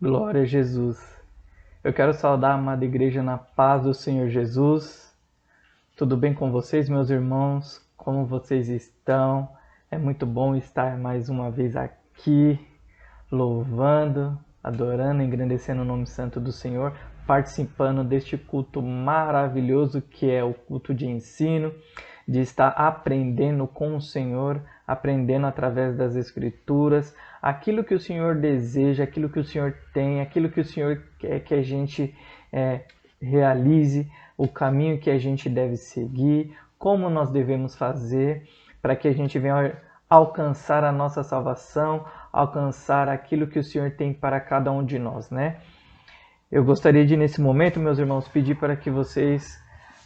Glória a Jesus. Eu quero saudar a amada igreja na paz do Senhor Jesus. Tudo bem com vocês, meus irmãos? Como vocês estão? É muito bom estar mais uma vez aqui, louvando, adorando, engrandecendo o nome santo do Senhor, participando deste culto maravilhoso que é o culto de ensino, de estar aprendendo com o Senhor, aprendendo através das Escrituras, aquilo que o Senhor deseja, aquilo que o Senhor tem, aquilo que o Senhor quer que a gente realize, o caminho que a gente deve seguir, como nós devemos fazer para que a gente venha alcançar a nossa salvação, alcançar aquilo que o Senhor tem para cada um de nós, né? Eu gostaria de, nesse momento, meus irmãos, pedir para que vocês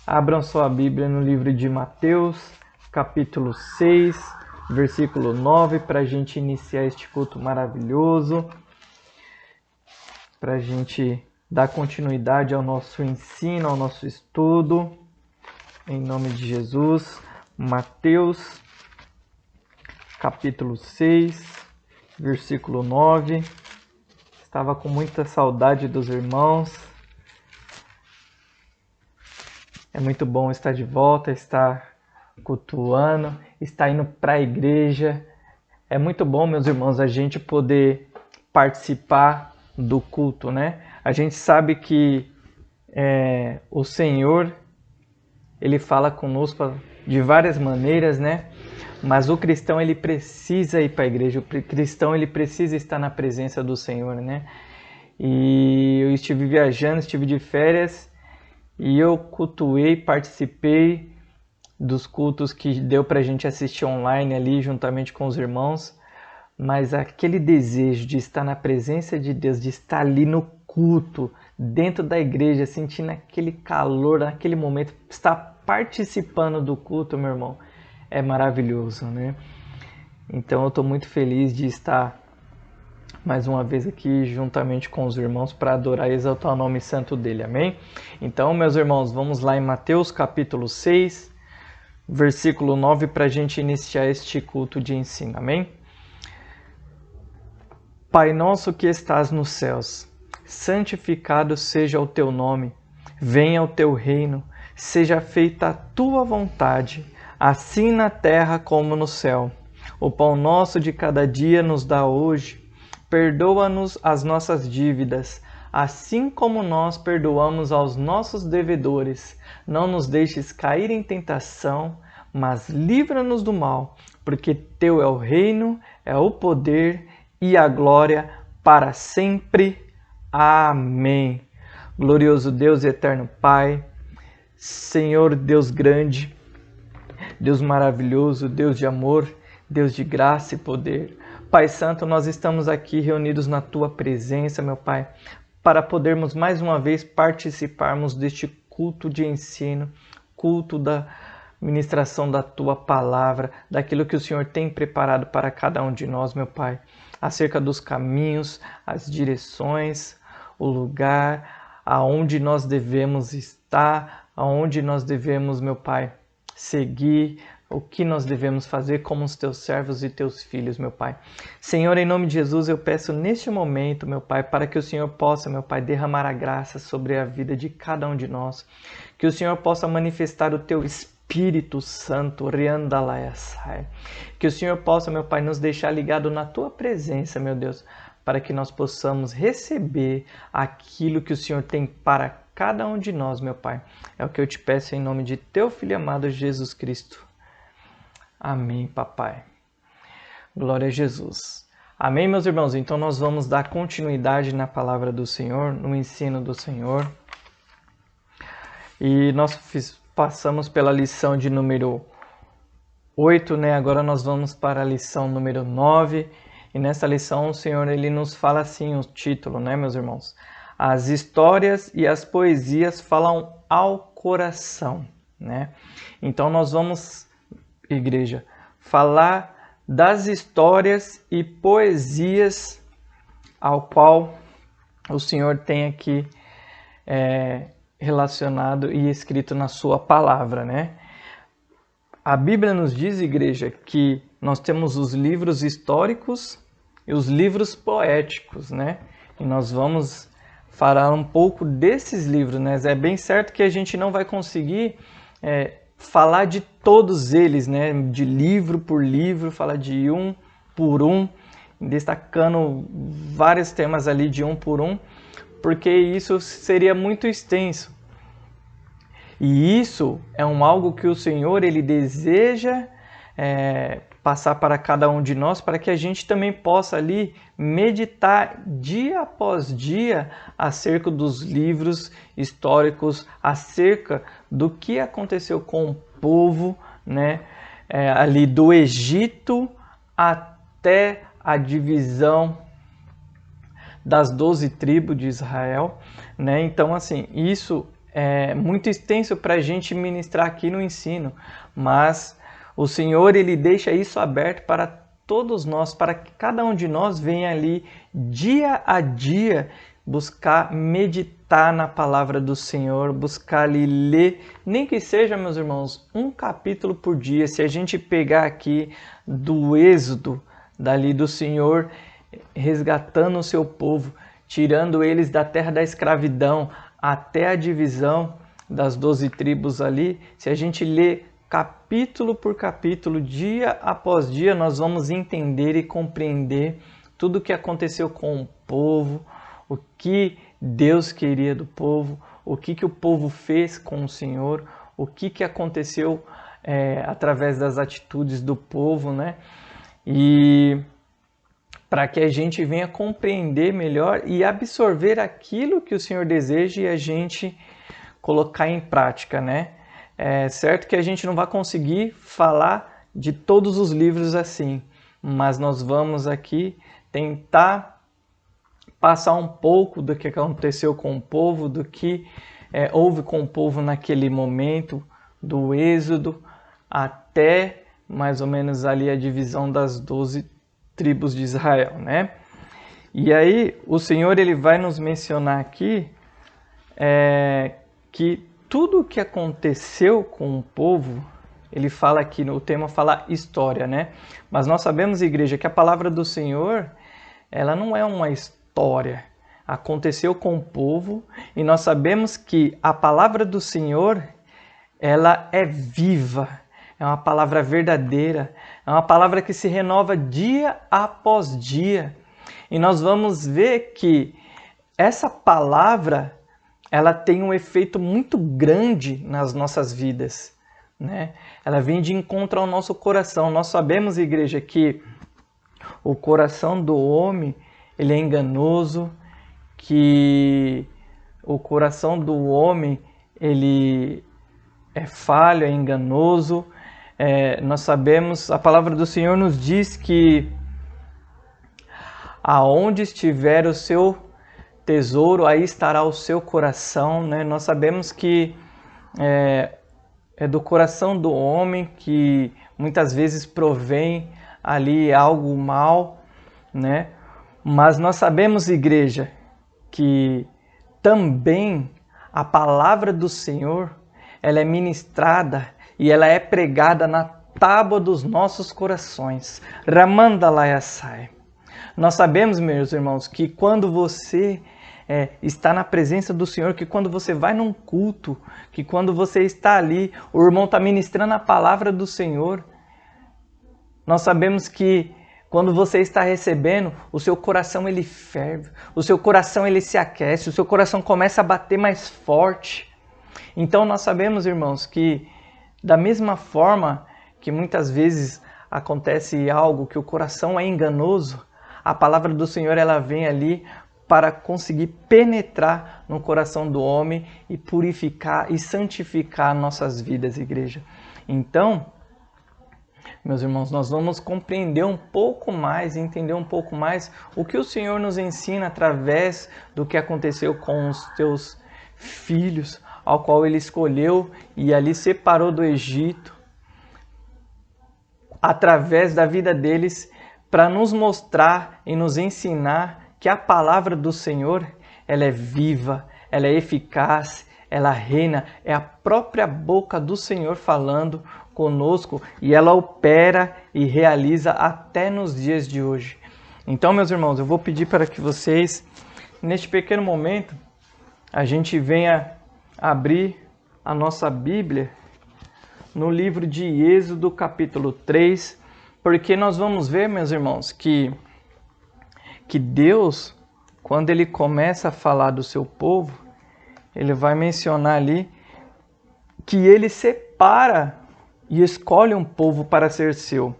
abram sua Bíblia no livro de Mateus, capítulo 6, versículo 9, para a gente iniciar este culto maravilhoso, para a gente dar continuidade ao nosso ensino, ao nosso estudo, em nome de Jesus. Mateus, capítulo 6, versículo 9. Estava com muita saudade dos irmãos. É muito bom estar de volta, estar cultuando, estar indo para a igreja. É muito bom, meus irmãos, a gente poder participar do culto, né? A gente sabe que o Senhor, Ele fala conosco de várias maneiras, né? Mas o cristão, ele precisa ir para a igreja, o cristão, ele precisa estar na presença do Senhor, né? E eu estive viajando, estive de férias e eu cultuei, participei dos cultos que deu para a gente assistir online ali, juntamente com os irmãos. Mas aquele desejo de estar na presença de Deus, de estar ali no culto, dentro da igreja, sentindo aquele calor, naquele momento, estar participando do culto, meu irmão, é maravilhoso, né? Então eu estou muito feliz de estar mais uma vez aqui juntamente com os irmãos para adorar e exaltar o nome santo dele, amém? Então, meus irmãos, vamos lá em Mateus capítulo 6, versículo 9, para a gente iniciar este culto de ensino, amém? Pai nosso que estás nos céus, santificado seja o teu nome, venha o teu reino, seja feita a tua vontade, assim na terra como no céu. O pão nosso de cada dia nos dá hoje. Perdoa-nos as nossas dívidas, assim como nós perdoamos aos nossos devedores. Não nos deixes cair em tentação, mas livra-nos do mal, porque teu é o reino, é o poder e a glória para sempre. Amém. Glorioso Deus e eterno Pai, Senhor Deus grande, Deus maravilhoso, Deus de amor, Deus de graça e poder. Pai Santo, nós estamos aqui reunidos na Tua presença, meu Pai, para podermos mais uma vez participarmos deste culto de ensino, culto da ministração da Tua palavra, daquilo que o Senhor tem preparado para cada um de nós, meu Pai, acerca dos caminhos, as direções, o lugar aonde nós devemos estar, aonde nós devemos, meu Pai, seguir, o que nós devemos fazer como os teus servos e teus filhos, meu Pai. Senhor, em nome de Jesus, eu peço neste momento, meu Pai, para que o Senhor possa, meu Pai, derramar a graça sobre a vida de cada um de nós. Que o Senhor possa manifestar o teu Espírito Santo, que o Senhor possa, meu Pai, nos deixar ligado na tua presença, meu Deus, para que nós possamos receber aquilo que o Senhor tem para cada um de nós, meu Pai. É o que eu te peço em nome de teu Filho amado Jesus Cristo. Amém, papai. Glória a Jesus. Amém, meus irmãos? Então nós vamos dar continuidade na palavra do Senhor, no ensino do Senhor. E nós passamos pela lição de número 8, né? Agora nós vamos para a lição número 9. E nessa lição o Senhor, ele nos fala assim, o título, né, meus irmãos? As histórias e as poesias falam ao coração, né? Então nós vamos, igreja, falar das histórias e poesias ao qual o Senhor tem aqui relacionado e escrito na sua palavra, né? A Bíblia nos diz, igreja, que nós temos os livros históricos e os livros poéticos, né? E nós vamos falar um pouco desses livros, né? É bem certo que a gente não vai conseguir falar de todos eles, né? De livro por livro, falar de um por um, destacando vários temas ali de um por um, porque isso seria muito extenso. E isso é algo que o Senhor ele deseja passar para cada um de nós, para que a gente também possa ali meditar dia após dia acerca dos livros históricos, acerca do que aconteceu com o povo, né, ali do Egito até a divisão das 12 tribos de Israel, né? Então, assim, isso é muito extenso para a gente ministrar aqui no ensino, mas o Senhor ele deixa isso aberto para todos nós, para que cada um de nós venha ali dia a dia buscar meditar na palavra do Senhor, buscar ali ler, nem que seja, meus irmãos, um capítulo por dia. Se a gente pegar aqui do Êxodo, dali do Senhor resgatando o seu povo, tirando eles da terra da escravidão até a divisão das 12 tribos ali, se a gente lê capítulo por capítulo, dia após dia, nós vamos entender e compreender tudo o que aconteceu com o povo, o que Deus queria do povo, o que o povo fez com o Senhor, o que aconteceu através das atitudes do povo, né? E para que a gente venha compreender melhor e absorver aquilo que o Senhor deseja e a gente colocar em prática, né? É certo que a gente não vai conseguir falar de todos os livros assim, mas nós vamos aqui tentar passar um pouco do que aconteceu com o povo, do que houve com o povo naquele momento, do Êxodo até mais ou menos ali a divisão das 12 tribos de Israel, né? E aí o Senhor ele vai nos mencionar aqui que tudo o que aconteceu com o povo, ele fala aqui, no tema fala história, né? Mas nós sabemos, igreja, que a palavra do Senhor, ela não é uma história. Aconteceu com o povo e nós sabemos que a palavra do Senhor, ela é viva, é uma palavra verdadeira, é uma palavra que se renova dia após dia. E nós vamos ver que essa palavra, ela tem um efeito muito grande nas nossas vidas, né? Ela vem de encontro ao nosso coração. Nós sabemos, igreja, que o coração do homem, ele é enganoso, que o coração do homem, ele é falho, é enganoso. Nós sabemos, a palavra do Senhor nos diz que aonde estiver o seu tesouro, aí estará o seu coração, né? Nós sabemos que é do coração do homem que muitas vezes provém ali algo mal, né? Mas nós sabemos, igreja, que também a palavra do Senhor, ela é ministrada e ela é pregada na tábua dos nossos corações. Ramandalayasai. Nós sabemos, meus irmãos, que quando você está na presença do Senhor, que quando você vai num culto, que quando você está ali, o irmão está ministrando a palavra do Senhor, nós sabemos que quando você está recebendo, o seu coração ele ferve, o seu coração ele se aquece, o seu coração começa a bater mais forte. Então nós sabemos, irmãos, que da mesma forma que muitas vezes acontece algo que o coração é enganoso, a palavra do Senhor ela vem ali para conseguir penetrar no coração do homem e purificar e santificar nossas vidas, igreja. Então, meus irmãos, nós vamos compreender um pouco mais, entender um pouco mais o que o Senhor nos ensina através do que aconteceu com os teus filhos, ao qual Ele escolheu e ali separou do Egito, através da vida deles, para nos mostrar e nos ensinar que a palavra do Senhor, ela é viva, ela é eficaz, ela reina, é a própria boca do Senhor falando conosco e ela opera e realiza até nos dias de hoje. Então, meus irmãos, eu vou pedir para que vocês neste pequeno momento, a gente venha abrir a nossa Bíblia no livro de Êxodo, capítulo 3, porque nós vamos ver, meus irmãos, que Deus, quando Ele começa a falar do seu povo, Ele vai mencionar ali que Ele separa e escolhe um povo para ser seu.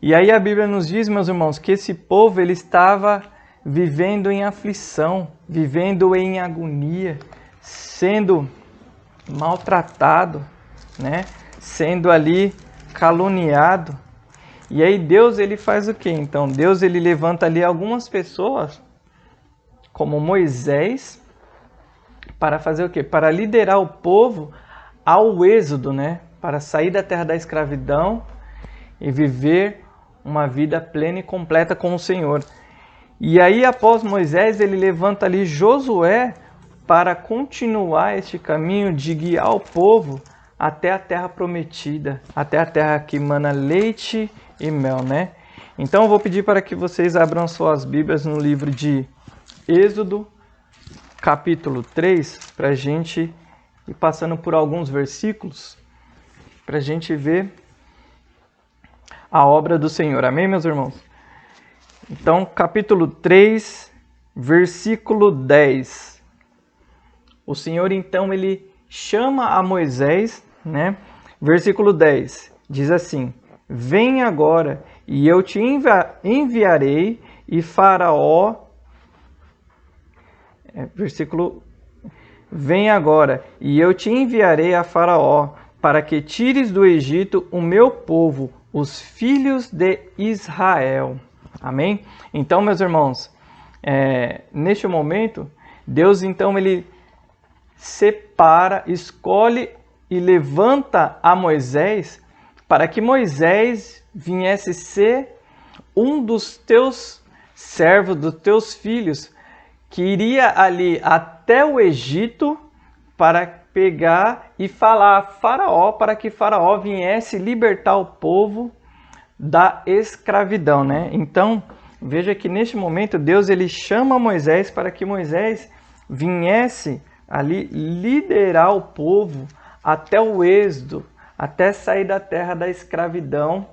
E aí a Bíblia nos diz, meus irmãos, que esse povo ele estava vivendo em aflição, vivendo em agonia, sendo maltratado, né? Sendo ali caluniado. E aí Deus ele faz o quê? Então Deus ele levanta ali algumas pessoas, como Moisés, para fazer o quê? Para liderar o povo ao êxodo, né? Para sair da terra da escravidão e viver uma vida plena e completa com o Senhor. E aí, após Moisés, ele levanta ali Josué para continuar este caminho de guiar o povo até a terra prometida, até a terra que mana leite e mel, né? Então, eu vou pedir para que vocês abram suas Bíblias no livro de Êxodo, capítulo 3, para a gente ir passando por alguns versículos, para a gente ver a obra do Senhor. Amém, meus irmãos? Então, capítulo 3, versículo 10. O Senhor, então, ele chama a Moisés, né? Versículo 10, diz assim: Vem agora, e eu te enviarei, e Faraó... Vem agora, e eu te enviarei a Faraó, para que tires do Egito o meu povo, os filhos de Israel. Amém? Então, meus irmãos, neste momento, Deus então ele separa, escolhe e levanta a Moisés para que Moisés viesse ser um dos teus servos, dos teus filhos, que iria ali até o Egito para pegar e falar a Faraó, para que Faraó viesse libertar o povo da escravidão, né? Então, veja que neste momento Deus ele chama Moisés para que Moisés viesse ali liderar o povo até o êxodo, até sair da terra da escravidão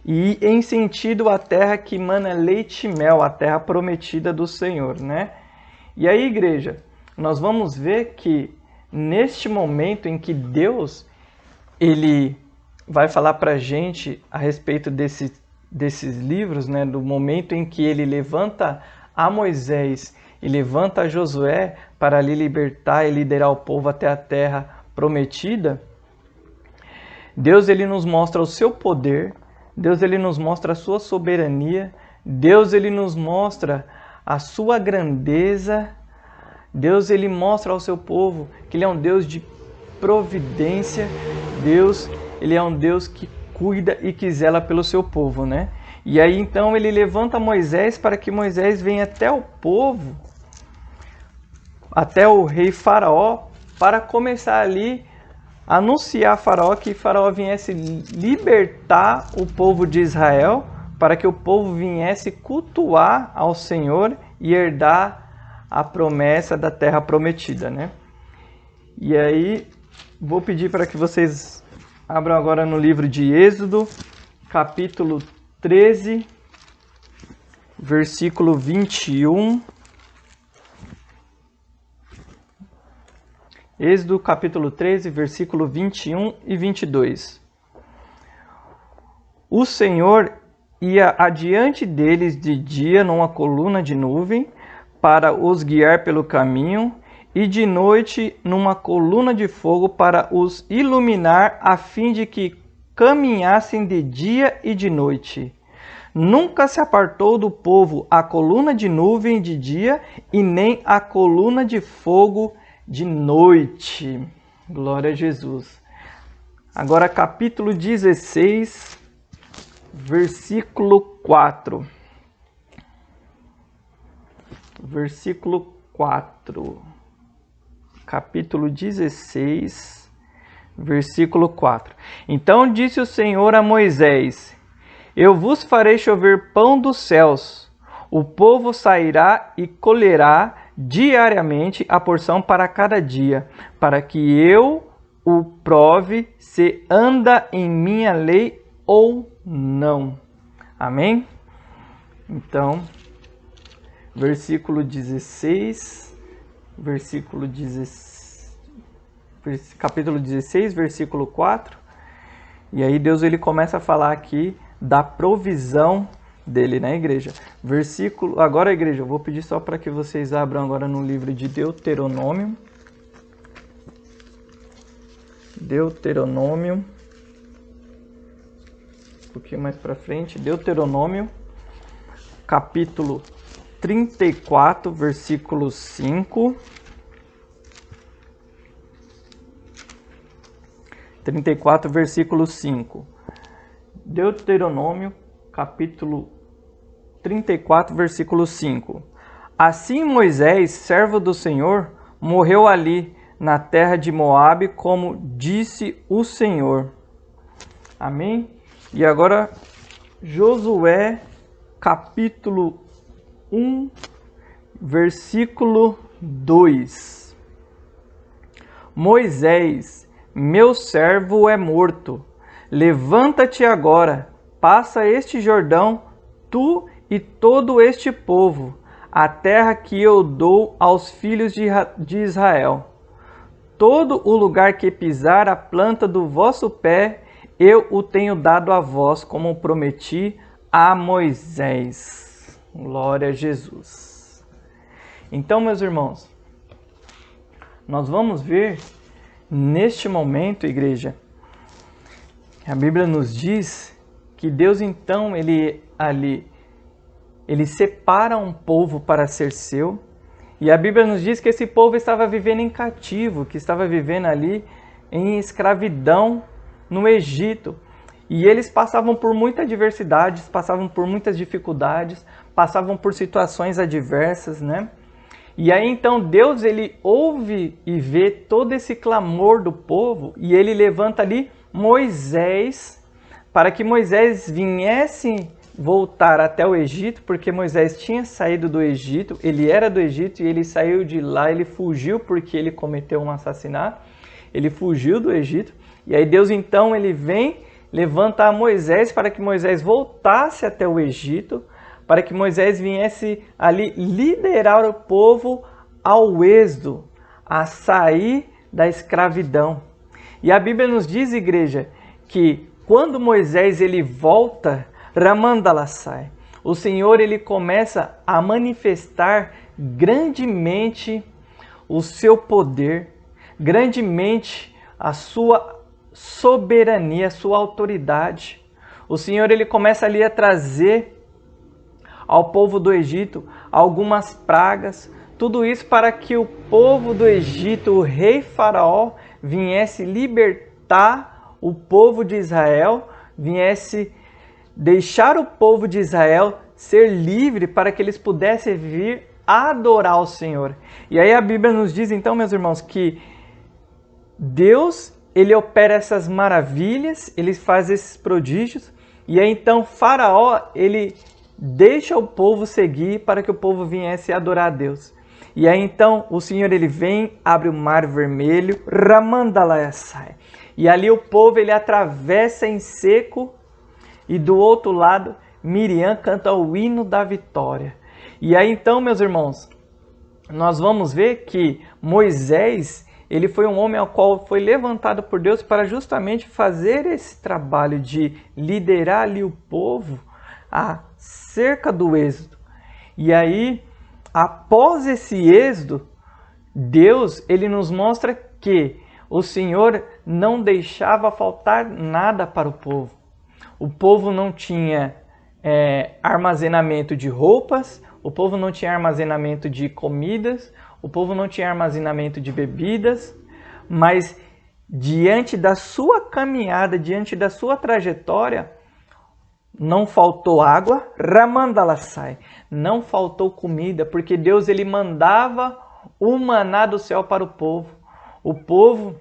e em sentido à terra que mana leite e mel, a terra prometida do Senhor, né? E aí, igreja, nós vamos ver que neste momento em que Deus ele vai falar para a gente a respeito desses livros, né? Do momento em que ele levanta a Moisés e levanta a Josué para ali libertar e liderar o povo até a terra prometida, Deus ele nos mostra o seu poder, Deus ele nos mostra a sua soberania, Deus ele nos mostra a sua grandeza, Deus ele mostra ao seu povo que ele é um Deus de providência, Deus ele é um Deus que cuida e que zela pelo seu povo, né? E aí então ele levanta Moisés para que Moisés venha até o povo, até o rei Faraó, para começar ali a anunciar a Faraó que Faraó viesse libertar o povo de Israel, para que o povo viesse cultuar ao Senhor e herdar a promessa da terra prometida, né? E aí vou pedir para que vocês abram agora no livro de Êxodo, capítulo 13, versículo 21. Êxodo, capítulo 13, versículo 21 e 22. O Senhor ia adiante deles de dia numa coluna de nuvem para os guiar pelo caminho, e de noite numa coluna de fogo para os iluminar, a fim de que caminhassem de dia e de noite. Nunca se apartou do povo a coluna de nuvem de dia e nem a coluna de fogo de noite. Glória a Jesus. Agora capítulo 16, versículo 4. Versículo 4. Capítulo 16, versículo 4. Então disse o Senhor a Moisés: Eu vos farei chover pão dos céus, O povo sairá e colherá diariamente a porção para cada dia, para que eu o prove se anda em minha lei ou não. Amém? Então, capítulo 16, versículo 4. E aí Deus ele começa a falar aqui da provisão dele, né, igreja? Agora, igreja, eu vou pedir só para que vocês abram agora no livro de Deuteronômio. Um pouquinho mais para frente. Deuteronômio, capítulo 34, versículo 5. 34, versículo 5. Deuteronômio, capítulo 34, versículo 5. Assim Moisés, servo do Senhor, morreu ali na terra de Moabe, como disse o Senhor. Amém? E agora, Josué, capítulo 1, versículo 2. Moisés, meu servo é morto. Levanta-te agora, passa este Jordão, tu e todo este povo, a terra que eu dou aos filhos de Israel. Todo o lugar que pisar a planta do vosso pé, eu o tenho dado a vós, como prometi a Moisés. Glória a Jesus. Então, meus irmãos, nós vamos ver neste momento, igreja, a Bíblia nos diz que Deus então, ele separa um povo para ser seu. E a Bíblia nos diz que esse povo estava vivendo em cativo, que estava vivendo ali em escravidão no Egito. E eles passavam por muitas adversidades, passavam por muitas dificuldades, passavam por situações adversas, né? E aí então Deus ele ouve e vê todo esse clamor do povo e ele levanta ali Moisés para que Moisés viesse voltar até o Egito, porque Moisés tinha saído do Egito, ele era do Egito e ele saiu de lá, ele fugiu porque ele cometeu um assassinato, ele fugiu do Egito, e aí Deus então ele vem, levanta a Moisés para que Moisés voltasse até o Egito, para que Moisés viesse ali liderar o povo ao êxodo, a sair da escravidão. E a Bíblia nos diz, igreja, que quando Moisés ele volta, Ramandalassai, o Senhor ele começa a manifestar grandemente o seu poder, grandemente a sua soberania, a sua autoridade. O Senhor ele começa ali a trazer ao povo do Egito algumas pragas, tudo isso para que o povo do Egito, o rei Faraó, viesse libertar o povo de Israel, viesse deixar o povo de Israel ser livre para que eles pudessem vir adorar o Senhor. E aí a Bíblia nos diz então, meus irmãos, que Deus, ele opera essas maravilhas, ele faz esses prodígios, e aí então Faraó, ele deixa o povo seguir para que o povo viesse adorar a Deus. E aí então o Senhor ele vem, abre o mar vermelho, Ramandalassai. E ali o povo ele atravessa em seco. E do outro lado, Miriam canta o hino da vitória. E aí então, meus irmãos, nós vamos ver que Moisés, ele foi um homem ao qual foi levantado por Deus para justamente fazer esse trabalho de liderar ali o povo acerca do êxodo. E aí, após esse êxodo, Deus, ele nos mostra que o Senhor não deixava faltar nada para o povo. O povo não tinha armazenamento de roupas, o povo não tinha armazenamento de comidas, o povo não tinha armazenamento de bebidas, mas diante da sua caminhada, diante da sua trajetória, não faltou água, Ramandalassai, não faltou comida, porque Deus ele mandava o maná do céu para o povo. O povo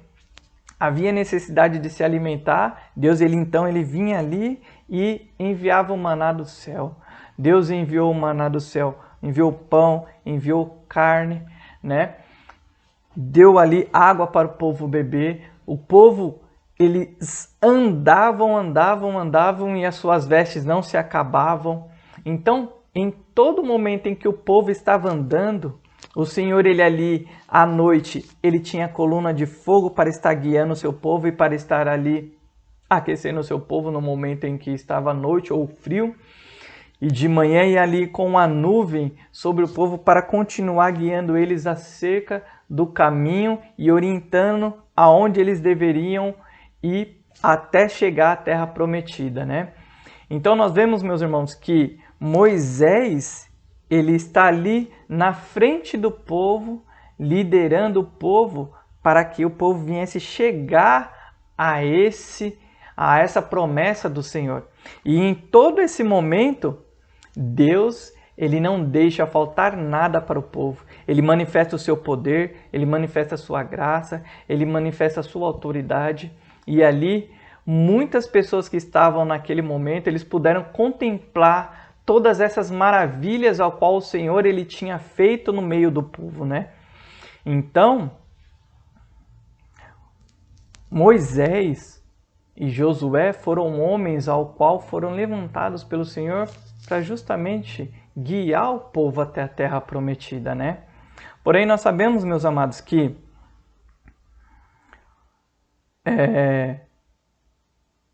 havia necessidade de se alimentar, Deus ele vinha ali e enviava o maná do céu. Deus enviou o maná do céu, enviou pão, enviou carne, né? Deu ali água para o povo beber. O povo, eles andavam e as suas vestes não se acabavam. Então, em todo momento em que o povo estava andando, o Senhor, ele ali à noite, ele tinha coluna de fogo para estar guiando o seu povo e para estar ali aquecendo o seu povo no momento em que estava à noite ou frio. E de manhã ia ali com a nuvem sobre o povo para continuar guiando eles acerca do caminho e orientando aonde eles deveriam ir até chegar à terra prometida, né? Então nós vemos, meus irmãos, que Moisés, ele está ali na frente do povo, liderando o povo para que o povo viesse chegar a essa promessa do Senhor. E em todo esse momento, Deus, ele não deixa faltar nada para o povo. Ele manifesta o seu poder, ele manifesta a sua graça, ele manifesta a sua autoridade. E ali, muitas pessoas que estavam naquele momento, eles puderam contemplar todas essas maravilhas ao qual o Senhor ele tinha feito no meio do povo, né? Então, Moisés e Josué foram homens ao qual foram levantados pelo Senhor para justamente guiar o povo até a terra prometida, né? Porém, nós sabemos, meus amados, que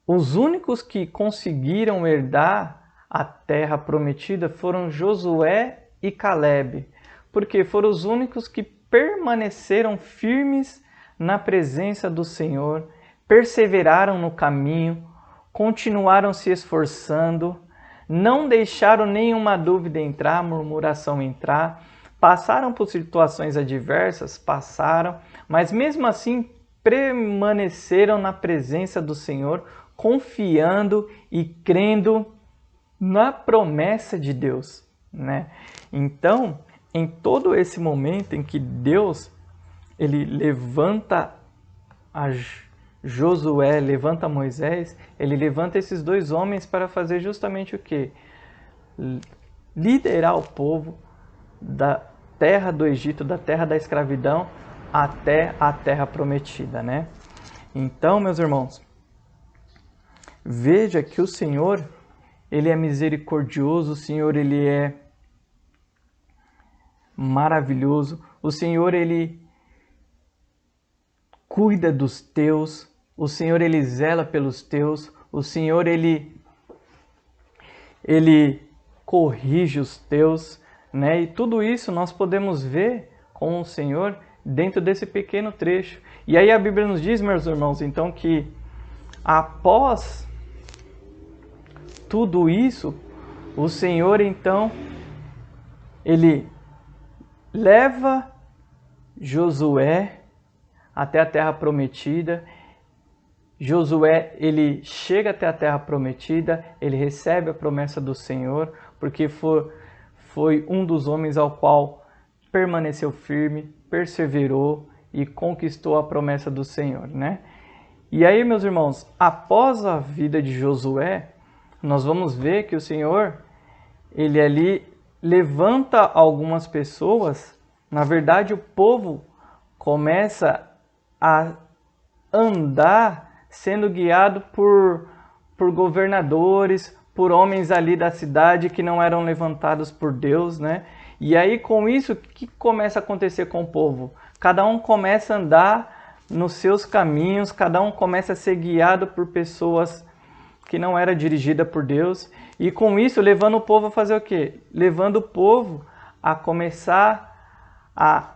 os únicos que conseguiram herdar a terra prometida foram Josué e Calebe, porque foram os únicos que permaneceram firmes na presença do Senhor, perseveraram no caminho, continuaram se esforçando, não deixaram nenhuma dúvida entrar, murmuração entrar, passaram por situações adversas, mas mesmo assim permaneceram na presença do Senhor, confiando e crendo na promessa de Deus, né? Então, em todo esse momento em que Deus ele levanta a Josué, levanta Moisés, ele levanta esses dois homens para fazer justamente o quê? Liderar o povo da terra do Egito, da terra da escravidão, até a terra prometida, né? Então, meus irmãos, veja que o Senhor, ele é misericordioso, o Senhor, ele é maravilhoso, o Senhor, ele cuida dos teus, o Senhor, ele zela pelos teus, o Senhor, ele corrige os teus, né? E tudo isso nós podemos ver com o Senhor dentro desse pequeno trecho. E aí a Bíblia nos diz, meus irmãos, então que após tudo isso, o Senhor, então, ele leva Josué até a terra prometida. Josué, ele chega até a terra prometida, ele recebe a promessa do Senhor, porque foi um dos homens ao qual permaneceu firme, perseverou e conquistou a promessa do Senhor, né? E aí, meus irmãos, após a vida de Josué, nós vamos ver que o Senhor, ele ali levanta algumas pessoas. Na verdade, o povo começa a andar sendo guiado por governadores, por homens ali da cidade que não eram levantados por Deus, né? E aí, com isso, o que começa a acontecer com o povo? Cada um começa a andar nos seus caminhos, cada um começa a ser guiado por pessoas que não era dirigida por Deus, e com isso levando o povo a fazer o quê? Levando o povo a começar a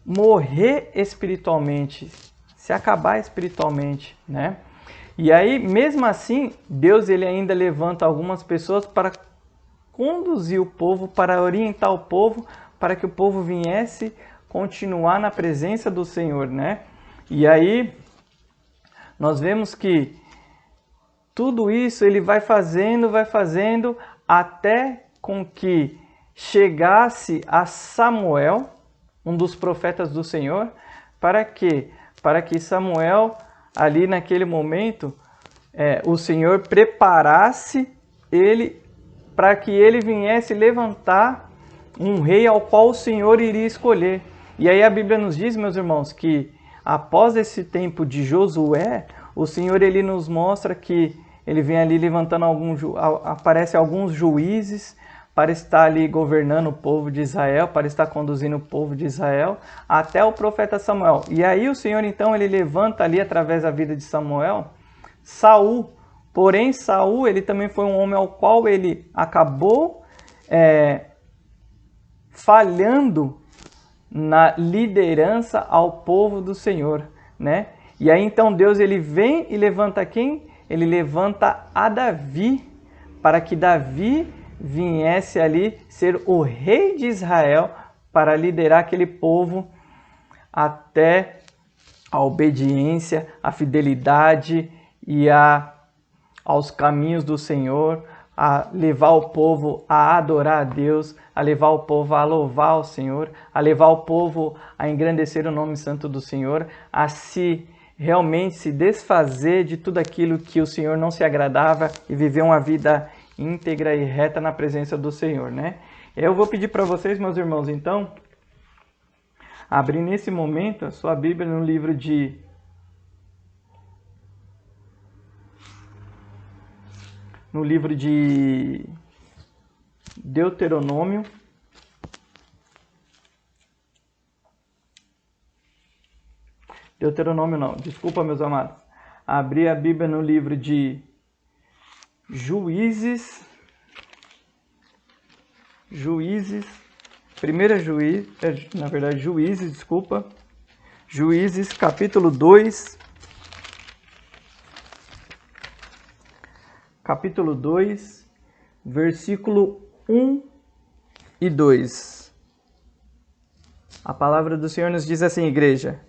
morrer espiritualmente, se acabar espiritualmente, né? E aí, mesmo assim, Deus ele ainda levanta algumas pessoas para conduzir o povo, para orientar o povo, para que o povo viesse continuar na presença do Senhor, né? E aí, nós vemos que tudo isso ele vai fazendo, até com que chegasse a Samuel, um dos profetas do Senhor, para quê? Para que Samuel, ali naquele momento, o Senhor preparasse ele para que ele viesse levantar um rei ao qual o Senhor iria escolher. E aí a Bíblia nos diz, meus irmãos, que após esse tempo de Josué, o Senhor ele nos mostra que ele vem ali levantando aparece alguns juízes para estar ali governando o povo de Israel, para estar conduzindo o povo de Israel, até o profeta Samuel. E aí o Senhor então ele levanta ali através da vida de Samuel, Saul. Porém Saul ele também foi um homem ao qual ele acabou falhando na liderança ao povo do Senhor, né? E aí então Deus ele vem e levanta quem? Ele levanta a Davi, para que Davi viesse ali ser o rei de Israel, para liderar aquele povo até a obediência, a fidelidade e aos caminhos do Senhor, a levar o povo a adorar a Deus, a levar o povo a louvar o Senhor, a levar o povo a engrandecer o nome santo do Senhor, a realmente se desfazer de tudo aquilo que o Senhor não se agradava e viver uma vida íntegra e reta na presença do Senhor, né? Eu vou pedir para vocês, meus irmãos, então, abrir nesse momento a sua Bíblia no livro de Deuteronômio. Deuteronômio não, desculpa, meus amados. Abrir a Bíblia no livro de Juízes, Juízes, capítulo 2, versículo 1 e 2. A palavra do Senhor nos diz assim, igreja: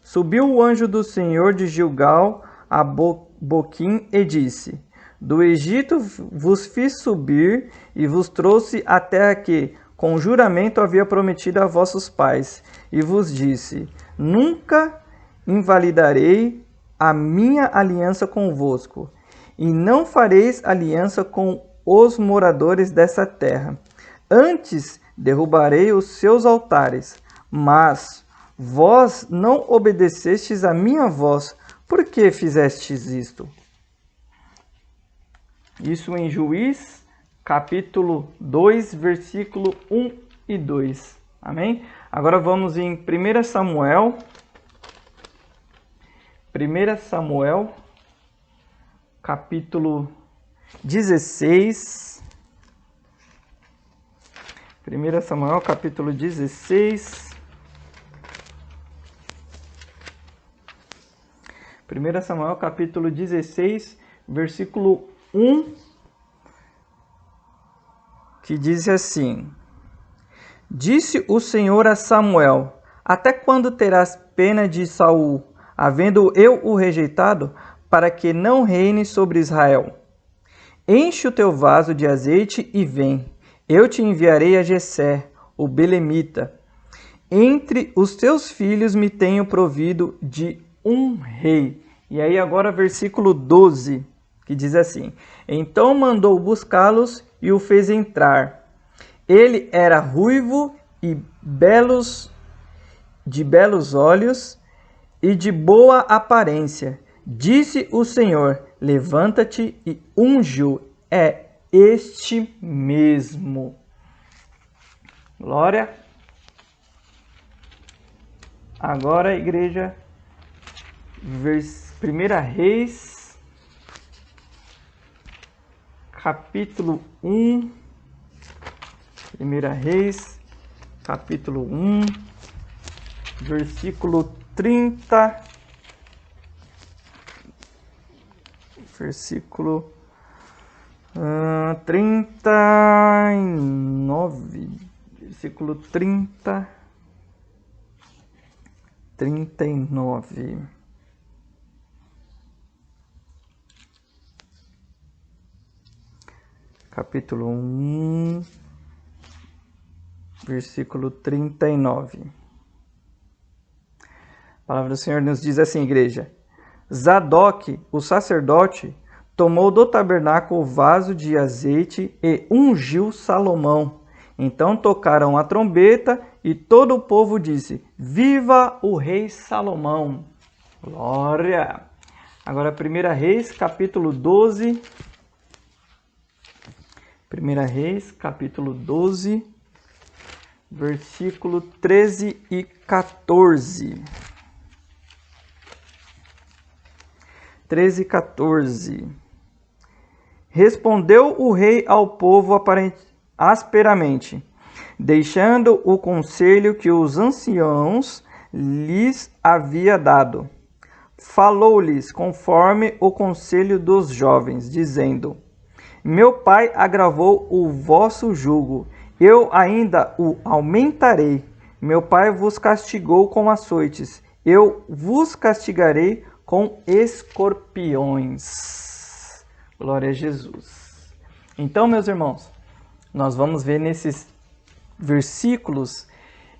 Subiu o anjo do Senhor de Gilgal a Boquim e disse: Do Egito vos fiz subir e vos trouxe a terra que, com juramento, havia prometido a vossos pais. E vos disse: Nunca invalidarei a minha aliança convosco, e não fareis aliança com os moradores dessa terra. Antes derrubarei os seus altares, mas vós não obedecestes a minha voz. Por que fizestes isto? Isso em Juízes, capítulo 2, versículo 1 e 2. Amém? Agora vamos em 1 Samuel. 1 Samuel, capítulo 16. 1 Samuel, capítulo 16. 1 Samuel, capítulo 16, versículo 1, que diz assim: Disse o Senhor a Samuel: Até quando terás pena de Saul, havendo eu o rejeitado, para que não reine sobre Israel? Enche o teu vaso de azeite e vem. Eu te enviarei a Jessé, o belemita. Entre os teus filhos me tenho provido de um rei. E aí agora versículo 12, que diz assim: Então mandou buscá-los e o fez entrar. Ele era ruivo e de belos olhos e de boa aparência. Disse o Senhor: Levanta-te e unge-o. É este mesmo. Glória. Agora, igreja, 1 Reis, capítulo 1. 1 Reis, capítulo 1, versículo 30. Versículo 39. Versículo 30. 39. Capítulo 1, versículo 39. A palavra do Senhor nos diz assim, igreja: Zadok, o sacerdote, tomou do tabernáculo o vaso de azeite e ungiu Salomão. Então tocaram a trombeta e todo o povo disse: Viva o rei Salomão! Glória! Agora 1 Reis, capítulo 12. 1 Reis, capítulo 12, versículo 13 e 14. 13 e 14. Respondeu o rei ao povo asperamente, deixando o conselho que os anciãos lhes havia dado. Falou-lhes conforme o conselho dos jovens, dizendo: Meu pai agravou o vosso jugo, eu ainda o aumentarei. Meu pai vos castigou com açoites, eu vos castigarei com escorpiões. Glória a Jesus. Então, meus irmãos, nós vamos ver nesses versículos,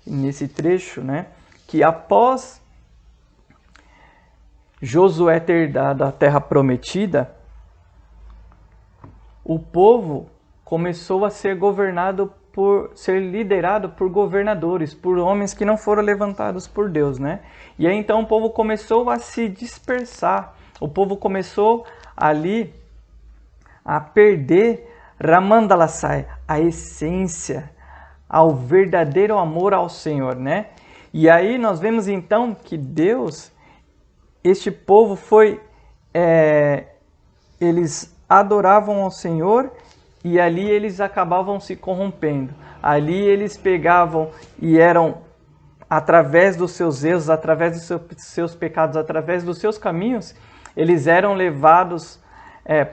nesse trecho, né, que após Josué ter dado a terra prometida, o povo começou a ser liderado por governadores, por homens que não foram levantados por Deus, né? E aí então o povo começou a se dispersar. O povo começou ali a perder Ramandalassai, a essência, ao verdadeiro amor ao Senhor, né? E aí nós vemos então que Deus, este povo eles adoravam ao Senhor e ali eles acabavam se corrompendo. Ali eles pegavam e eram, através dos seus erros, através dos seus pecados, através dos seus caminhos, eles eram levados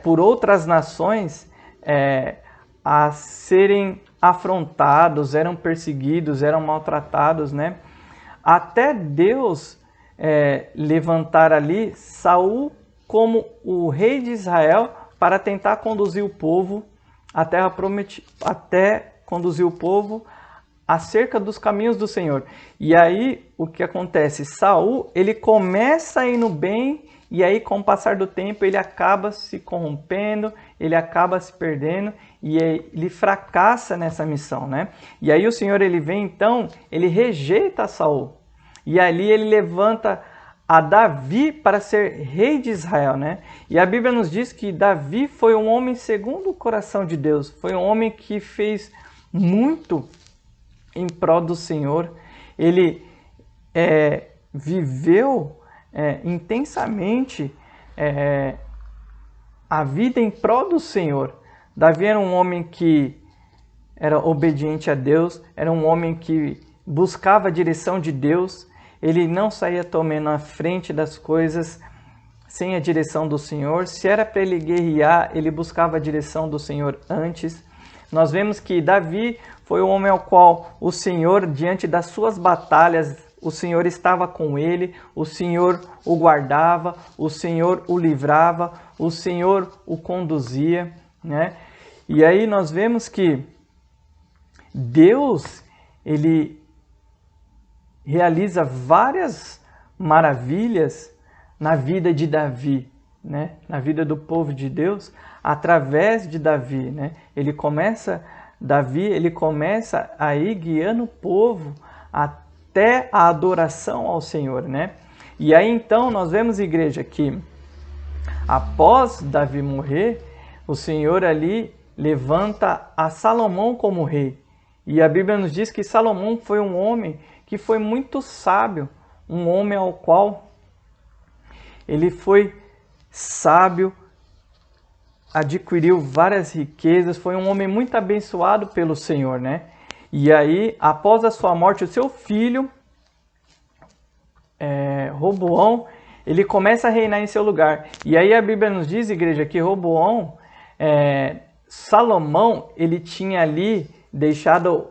por outras nações a serem afrontados, eram perseguidos, eram maltratados, né? Até Deus levantar ali Saul como o rei de Israel para tentar conduzir o povo à terra prometida, até conduzir o povo acerca dos caminhos do Senhor. E aí o que acontece? Saul, ele começa indo bem e aí com o passar do tempo ele acaba se corrompendo, ele acaba se perdendo e ele fracassa nessa missão, né? E aí o Senhor, ele vem então, ele rejeita Saul. E ali ele levanta a Davi para ser rei de Israel, né? E a Bíblia nos diz que Davi foi um homem segundo o coração de Deus. Foi um homem que fez muito em prol do Senhor. Ele viveu intensamente a vida em prol do Senhor. Davi era um homem que era obediente a Deus, era um homem que buscava a direção de Deus. Ele não saía tomando a frente das coisas sem a direção do Senhor. Se era para ele guerrear, ele buscava a direção do Senhor antes. Nós vemos que Davi foi o homem ao qual o Senhor, diante das suas batalhas, o Senhor estava com ele, o Senhor o guardava, o Senhor o livrava, o Senhor o conduzia, né? E aí nós vemos que Deus, ele realiza várias maravilhas na vida de Davi, né? Na vida do povo de Deus, através de Davi, né? Davi começa a ir guiando o povo até a adoração ao Senhor, né? E aí então nós vemos, igreja, que após Davi morrer, o Senhor ali levanta a Salomão como rei. E a Bíblia nos diz que Salomão foi um homem que foi muito sábio, um homem ao qual ele foi sábio, adquiriu várias riquezas, foi um homem muito abençoado pelo Senhor, né? E aí, após a sua morte, o seu filho, Roboão, ele começa a reinar em seu lugar. E aí a Bíblia nos diz, igreja, que Roboão, Salomão, ele tinha ali deixado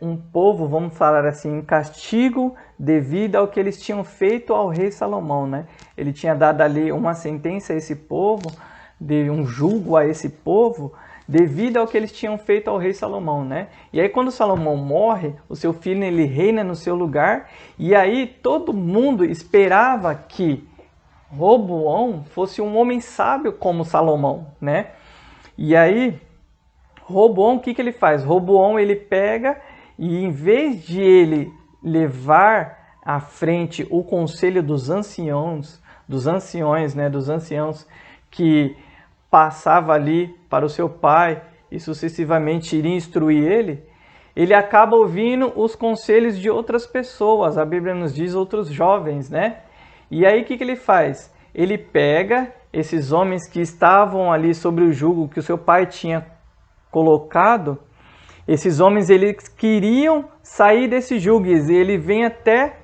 um povo, vamos falar assim, em castigo devido ao que eles tinham feito ao rei Salomão, né? Ele tinha dado ali uma sentença a esse povo, de um julgo a esse povo, devido ao que eles tinham feito ao rei Salomão, né? E aí quando Salomão morre, o seu filho, ele reina no seu lugar, e aí todo mundo esperava que Roboão fosse um homem sábio como Salomão, né? E aí, Roboão, o que que ele faz? Roboão, ele pega e em vez de ele levar à frente o conselho dos anciãos, né, dos anciãos que passava ali para o seu pai e sucessivamente iria instruir ele acaba ouvindo os conselhos de outras pessoas, a Bíblia nos diz outros jovens, né? E aí o que que ele faz? Ele pega esses homens que estavam ali sobre o jugo que o seu pai tinha colocado, esses homens eles queriam sair desse jugo e ele vem até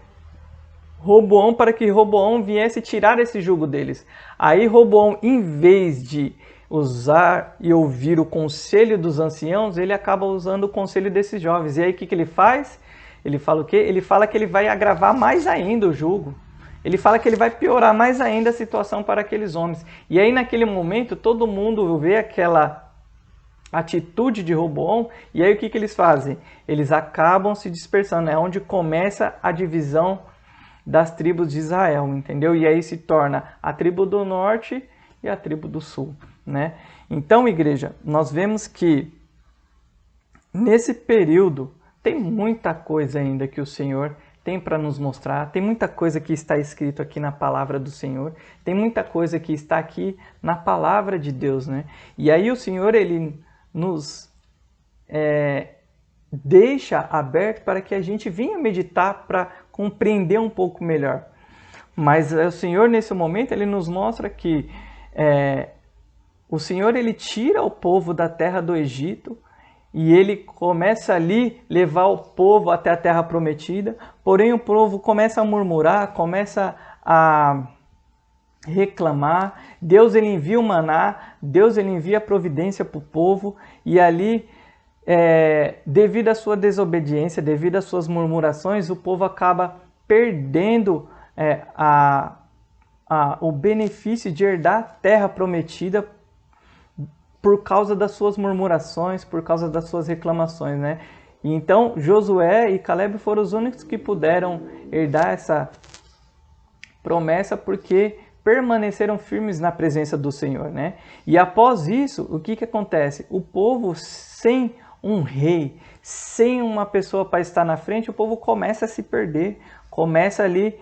Roboão para que Roboão viesse tirar esse jugo deles. Aí Roboão, em vez de usar e ouvir o conselho dos anciãos, ele acaba usando o conselho desses jovens. E aí o que que ele faz? Ele fala o quê? Ele fala que ele vai agravar mais ainda o jugo. Ele fala que ele vai piorar mais ainda a situação para aqueles homens. E aí naquele momento todo mundo vê aquela atitude de Roboão, e aí o que que eles fazem? Eles acabam se dispersando, é onde começa a divisão das tribos de Israel, entendeu? E aí se torna a tribo do norte e a tribo do sul, né? Então, igreja, nós vemos que nesse período tem muita coisa ainda que o Senhor tem para nos mostrar, tem muita coisa que está escrito aqui na palavra do Senhor, tem muita coisa que está aqui na palavra de Deus, né? E aí o Senhor, ele nos deixa aberto para que a gente venha meditar para compreender um pouco melhor. Mas o Senhor, nesse momento, ele nos mostra que o Senhor, ele tira o povo da terra do Egito e ele começa ali levar o povo até a terra prometida, porém o povo começa a murmurar, começa a reclamar, Deus ele envia o maná, Deus ele envia a providência para o povo e ali, devido à sua desobediência, devido às suas murmurações, o povo acaba perdendo o benefício de herdar a terra prometida por causa das suas murmurações, por causa das suas reclamações, né? E então Josué e Caleb foram os únicos que puderam herdar essa promessa porque permaneceram firmes na presença do Senhor, né? E após isso, o que que acontece? O povo sem um rei, sem uma pessoa para estar na frente, o povo começa a se perder, começa ali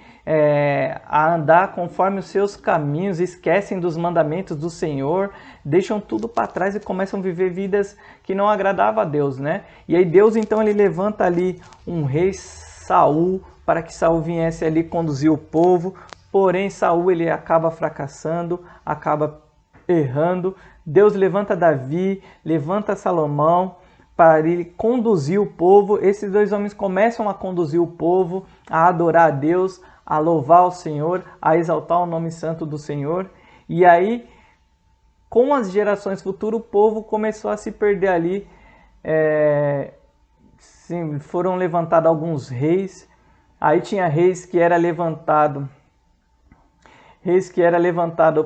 a andar conforme os seus caminhos, esquecem dos mandamentos do Senhor, deixam tudo para trás e começam a viver vidas que não agradavam a Deus, né? E aí Deus então ele levanta ali um rei, Saul, para que Saul viesse ali conduzir o povo, porém Saul ele acaba fracassando, acaba errando. Deus levanta Davi, levanta Salomão para ele conduzir o povo. Esses dois homens começam a conduzir o povo, a adorar a Deus, a louvar o Senhor, a exaltar o nome santo do Senhor. E aí, com as gerações futuras, o povo começou a se perder ali. Sim, foram levantados alguns reis. Aí tinha reis que era levantado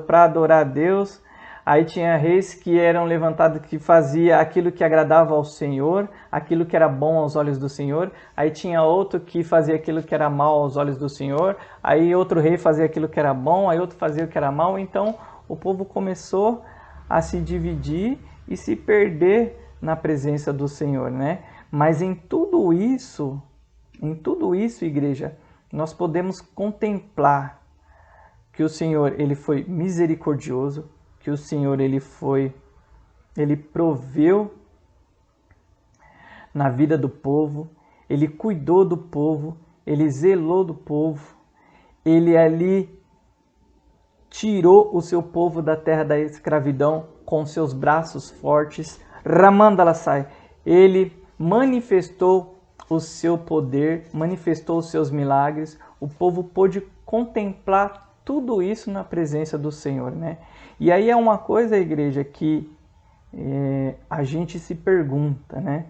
para adorar a Deus. Aí tinha reis que eram levantados que fazia aquilo que agradava ao Senhor, aquilo que era bom aos olhos do Senhor. Aí tinha outro que fazia aquilo que era mal aos olhos do Senhor. Aí outro rei fazia aquilo que era bom, aí outro fazia o que era mal. Então o povo começou a se dividir e se perder na presença do Senhor, né? Mas em tudo isso, igreja, nós podemos contemplar que o Senhor ele foi misericordioso, que o Senhor ele proveu na vida do povo, ele cuidou do povo, ele zelou do povo, ele ali tirou o seu povo da terra da escravidão com seus braços fortes, Ramandalassai, ele manifestou o seu poder, manifestou os seus milagres, o povo pôde contemplar tudo isso na presença do Senhor, né? E aí é uma coisa, igreja, que a gente se pergunta, né?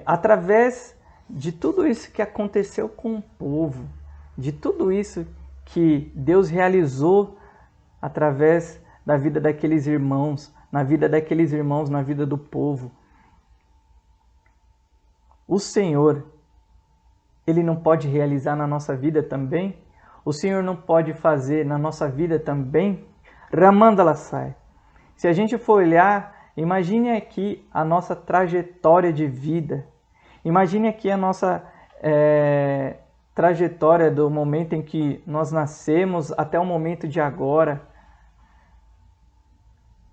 Através de tudo isso que aconteceu com o povo, de tudo isso que Deus realizou através da vida daqueles irmãos, na vida do povo, o Senhor, ele não pode realizar na nossa vida também? o Senhor não pode fazer na nossa vida também? Ramandala sai. Se a gente for olhar, imagine aqui a nossa trajetória de vida. Imagine aqui a nossa trajetória do momento em que nós nascemos até o momento de agora.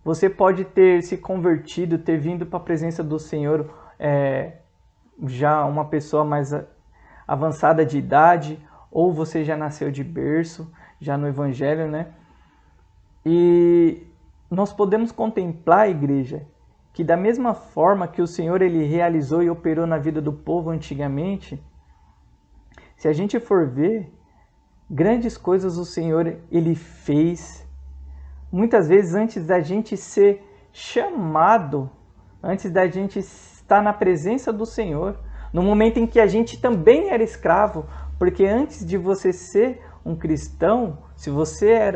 Você pode ter se convertido, ter vindo para a presença do Senhor, já uma pessoa mais avançada de idade, ou você já nasceu de berço, já no Evangelho, né? E nós podemos contemplar, igreja, que da mesma forma que o Senhor ele realizou e operou na vida do povo antigamente, se a gente for ver, grandes coisas o Senhor ele fez. Muitas vezes antes da gente ser chamado, antes da gente estar na presença do Senhor, no momento em que a gente também era escravo, porque antes de você ser um cristão, se você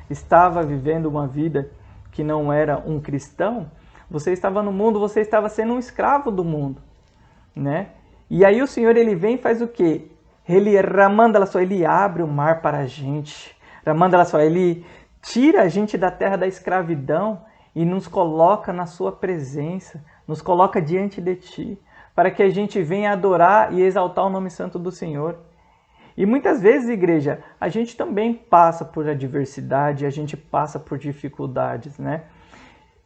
estava vivendo uma vida que não era um cristão, você estava no mundo, você estava sendo um escravo do mundo, né? E aí o Senhor ele vem e faz o quê? Ele ele abre o mar para a gente. Ele tira a gente da terra da escravidão e nos coloca na sua presença, nos coloca diante de ti, para que a gente venha adorar e exaltar o nome santo do Senhor. E muitas vezes, igreja, a gente também passa por adversidade, a gente passa por dificuldades, né?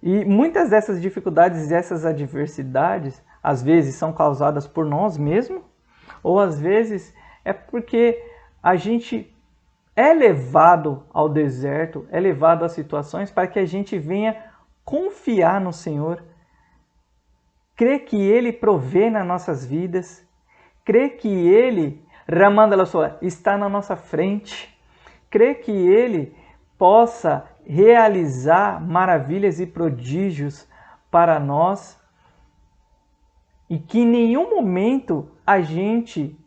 E muitas dessas dificuldades e essas adversidades, às vezes são causadas por nós mesmos, ou às vezes é porque a gente é levado ao deserto, é levado a situações para que a gente venha confiar no Senhor, crer que Ele provê nas nossas vidas, crer que Ele, está na nossa frente, crer que Ele possa realizar maravilhas e prodígios para nós e que em nenhum momento a gente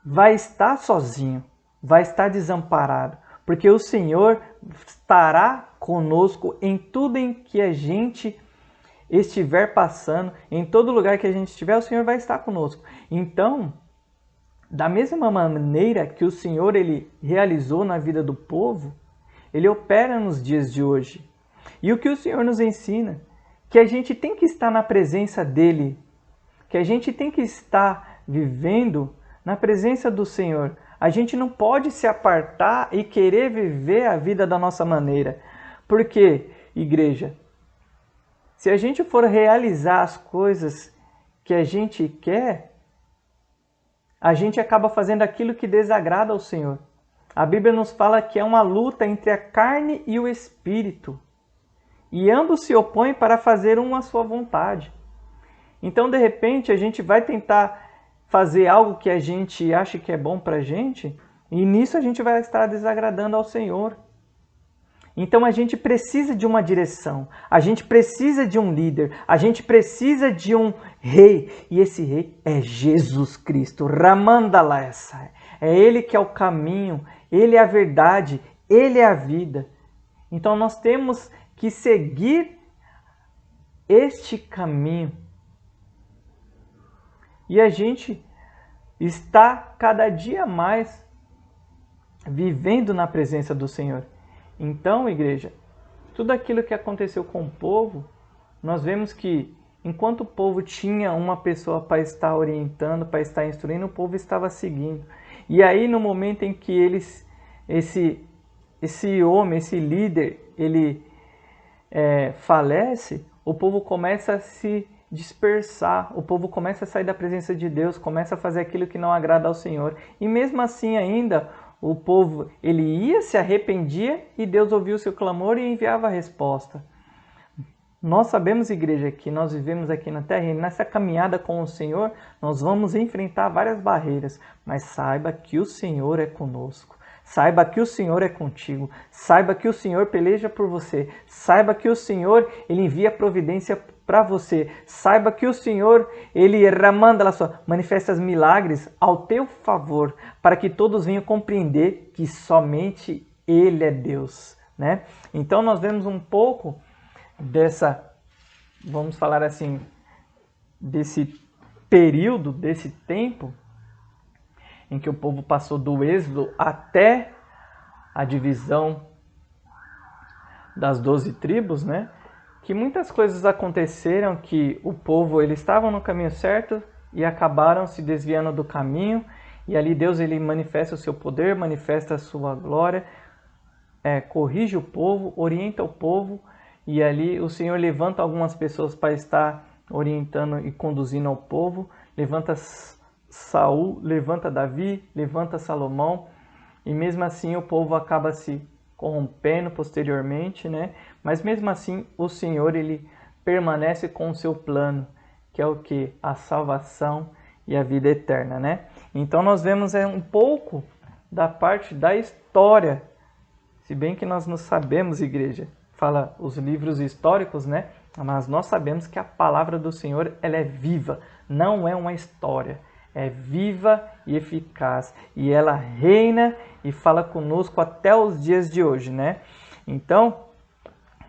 vai estar sozinho, vai estar desamparado, porque o Senhor estará conosco em tudo em que a gente estiver passando, em todo lugar que a gente estiver, o Senhor vai estar conosco. Então, da mesma maneira que o Senhor ele realizou na vida do povo, Ele opera nos dias de hoje. E o que o Senhor nos ensina? Que a gente tem que estar na presença dEle, que a gente tem que estar vivendo na presença do Senhor. A gente não pode se apartar e querer viver a vida da nossa maneira. Porque, igreja, se a gente for realizar as coisas que a gente quer, a gente acaba fazendo aquilo que desagrada ao Senhor. A Bíblia nos fala que é uma luta entre a carne e o espírito. E ambos se opõem para fazer uma sua vontade. Então, de repente, a gente vai tentar fazer algo que a gente acha que é bom para a gente, e nisso a gente vai estar desagradando ao Senhor. Então, a gente precisa de uma direção, a gente precisa de um líder, a gente precisa de um rei. E esse rei é Jesus Cristo. Ramandalaessa. É Ele que é o caminho, Ele é a verdade, Ele é a vida. Então nós temos que seguir este caminho. E a gente está cada dia mais vivendo na presença do Senhor. Então, igreja, tudo aquilo que aconteceu com o povo, nós vemos que enquanto o povo tinha uma pessoa para estar orientando, para estar instruindo, o povo estava seguindo. E aí, no momento em que esse homem, esse líder, ele falece, o povo começa a se dispersar, o povo começa a sair da presença de Deus, começa a fazer aquilo que não agrada ao Senhor. E mesmo assim ainda, o povo ele ia, se arrependia e Deus ouvia o seu clamor e enviava a resposta. Nós sabemos, igreja, que nós vivemos aqui na Terra e nessa caminhada com o Senhor, nós vamos enfrentar várias barreiras, mas saiba que o Senhor é conosco. Saiba que o Senhor é contigo. Saiba que o Senhor peleja por você. Saiba que o Senhor ele envia providência para você. Saiba que o Senhor ele manifesta milagres ao teu favor, para que todos venham compreender que somente Ele é Deus, né? Então nós vemos um pouco dessa, vamos falar assim, desse período, desse tempo, em que o povo passou do êxodo até a divisão das 12 tribos, né? Que muitas coisas aconteceram, que o povo, eles estavam no caminho certo e acabaram se desviando do caminho, e ali Deus, ele manifesta o seu poder, manifesta a sua glória, corrige o povo, orienta o povo, e ali o Senhor levanta algumas pessoas para estar orientando e conduzindo ao povo, levanta Saul, levanta Davi, levanta Salomão, e mesmo assim o povo acaba se corrompendo posteriormente, né? Mas mesmo assim o Senhor, ele permanece com o seu plano, que é o que? A salvação e a vida eterna, né? Então nós vemos um pouco da parte da história, se bem que nós não sabemos, igreja, fala os livros históricos, né? Mas nós sabemos que a palavra do Senhor, ela é viva, não é uma história. É viva e eficaz, e ela reina e fala conosco até os dias de hoje, né? Então,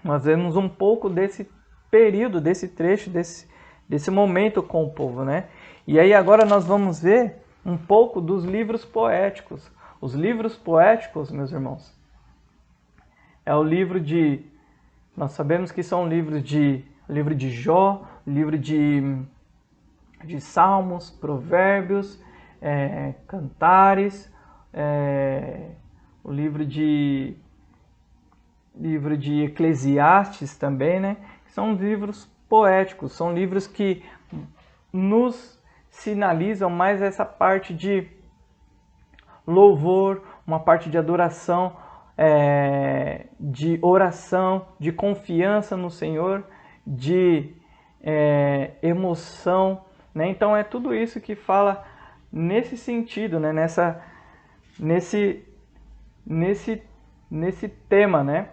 nós vemos um pouco desse período, desse trecho, desse momento com o povo, né? E aí agora nós vamos ver um pouco dos livros poéticos. Os livros poéticos, meus irmãos, é o livro de... Nós sabemos que são livro de Jó, livro de Salmos, Provérbios, Cantares, o livro de Eclesiastes também, né? São livros poéticos, são livros que nos sinalizam mais essa parte de louvor, uma parte de adoração, de oração, de confiança no Senhor, de emoção, né? Então é tudo isso que fala nesse sentido, né? Nesse tema, né?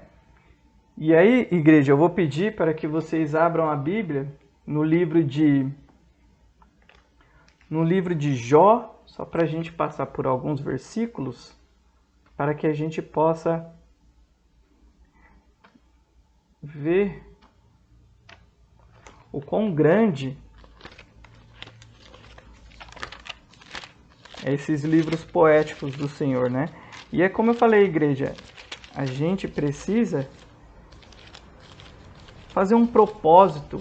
E aí, igreja, eu vou pedir para que vocês abram a Bíblia no livro de Jó, só para a gente passar por alguns versículos, para que a gente possa ver o quão grande esses livros poéticos do Senhor, né? E é como eu falei, igreja, a gente precisa fazer um propósito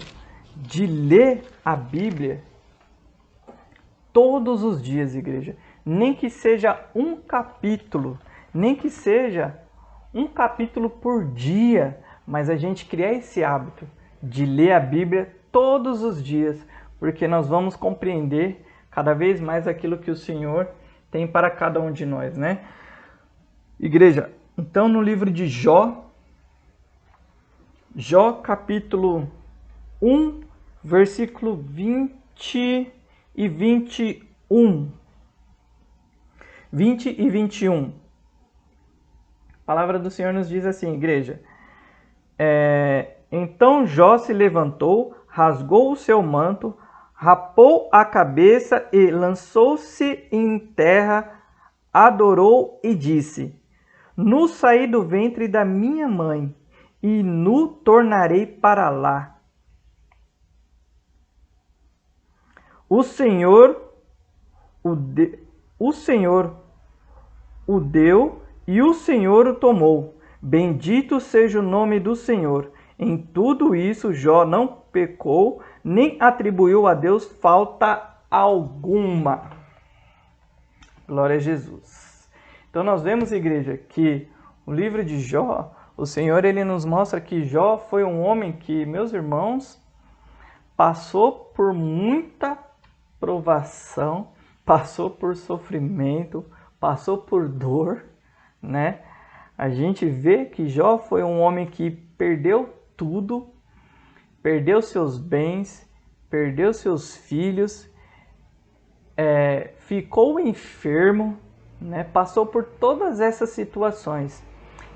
de ler a Bíblia todos os dias, igreja. Nem que seja um capítulo, nem que seja um capítulo por dia, mas a gente criar esse hábito de ler a Bíblia todos os dias, porque nós vamos compreender cada vez mais aquilo que o Senhor tem para cada um de nós, né? Igreja, então no livro de Jó capítulo 1, versículo 20 e 21. 20 e 21. A palavra do Senhor nos diz assim, igreja. Então Jó se levantou, rasgou o seu manto, rapou a cabeça e lançou-se em terra, adorou e disse: Nu saí do ventre da minha mãe, e nu tornarei para lá. O Senhor o deu e o Senhor o tomou. Bendito seja o nome do Senhor. Em tudo isso Jó não pecou, nem atribuiu a Deus falta alguma. Glória a Jesus. Então nós vemos, igreja, que o livro de Jó, o Senhor, ele nos mostra que Jó foi um homem que, meus irmãos, passou por muita provação, passou por sofrimento, passou por dor, né? A gente vê que Jó foi um homem que perdeu tudo, perdeu seus bens, perdeu seus filhos, ficou enfermo, né? Passou por todas essas situações.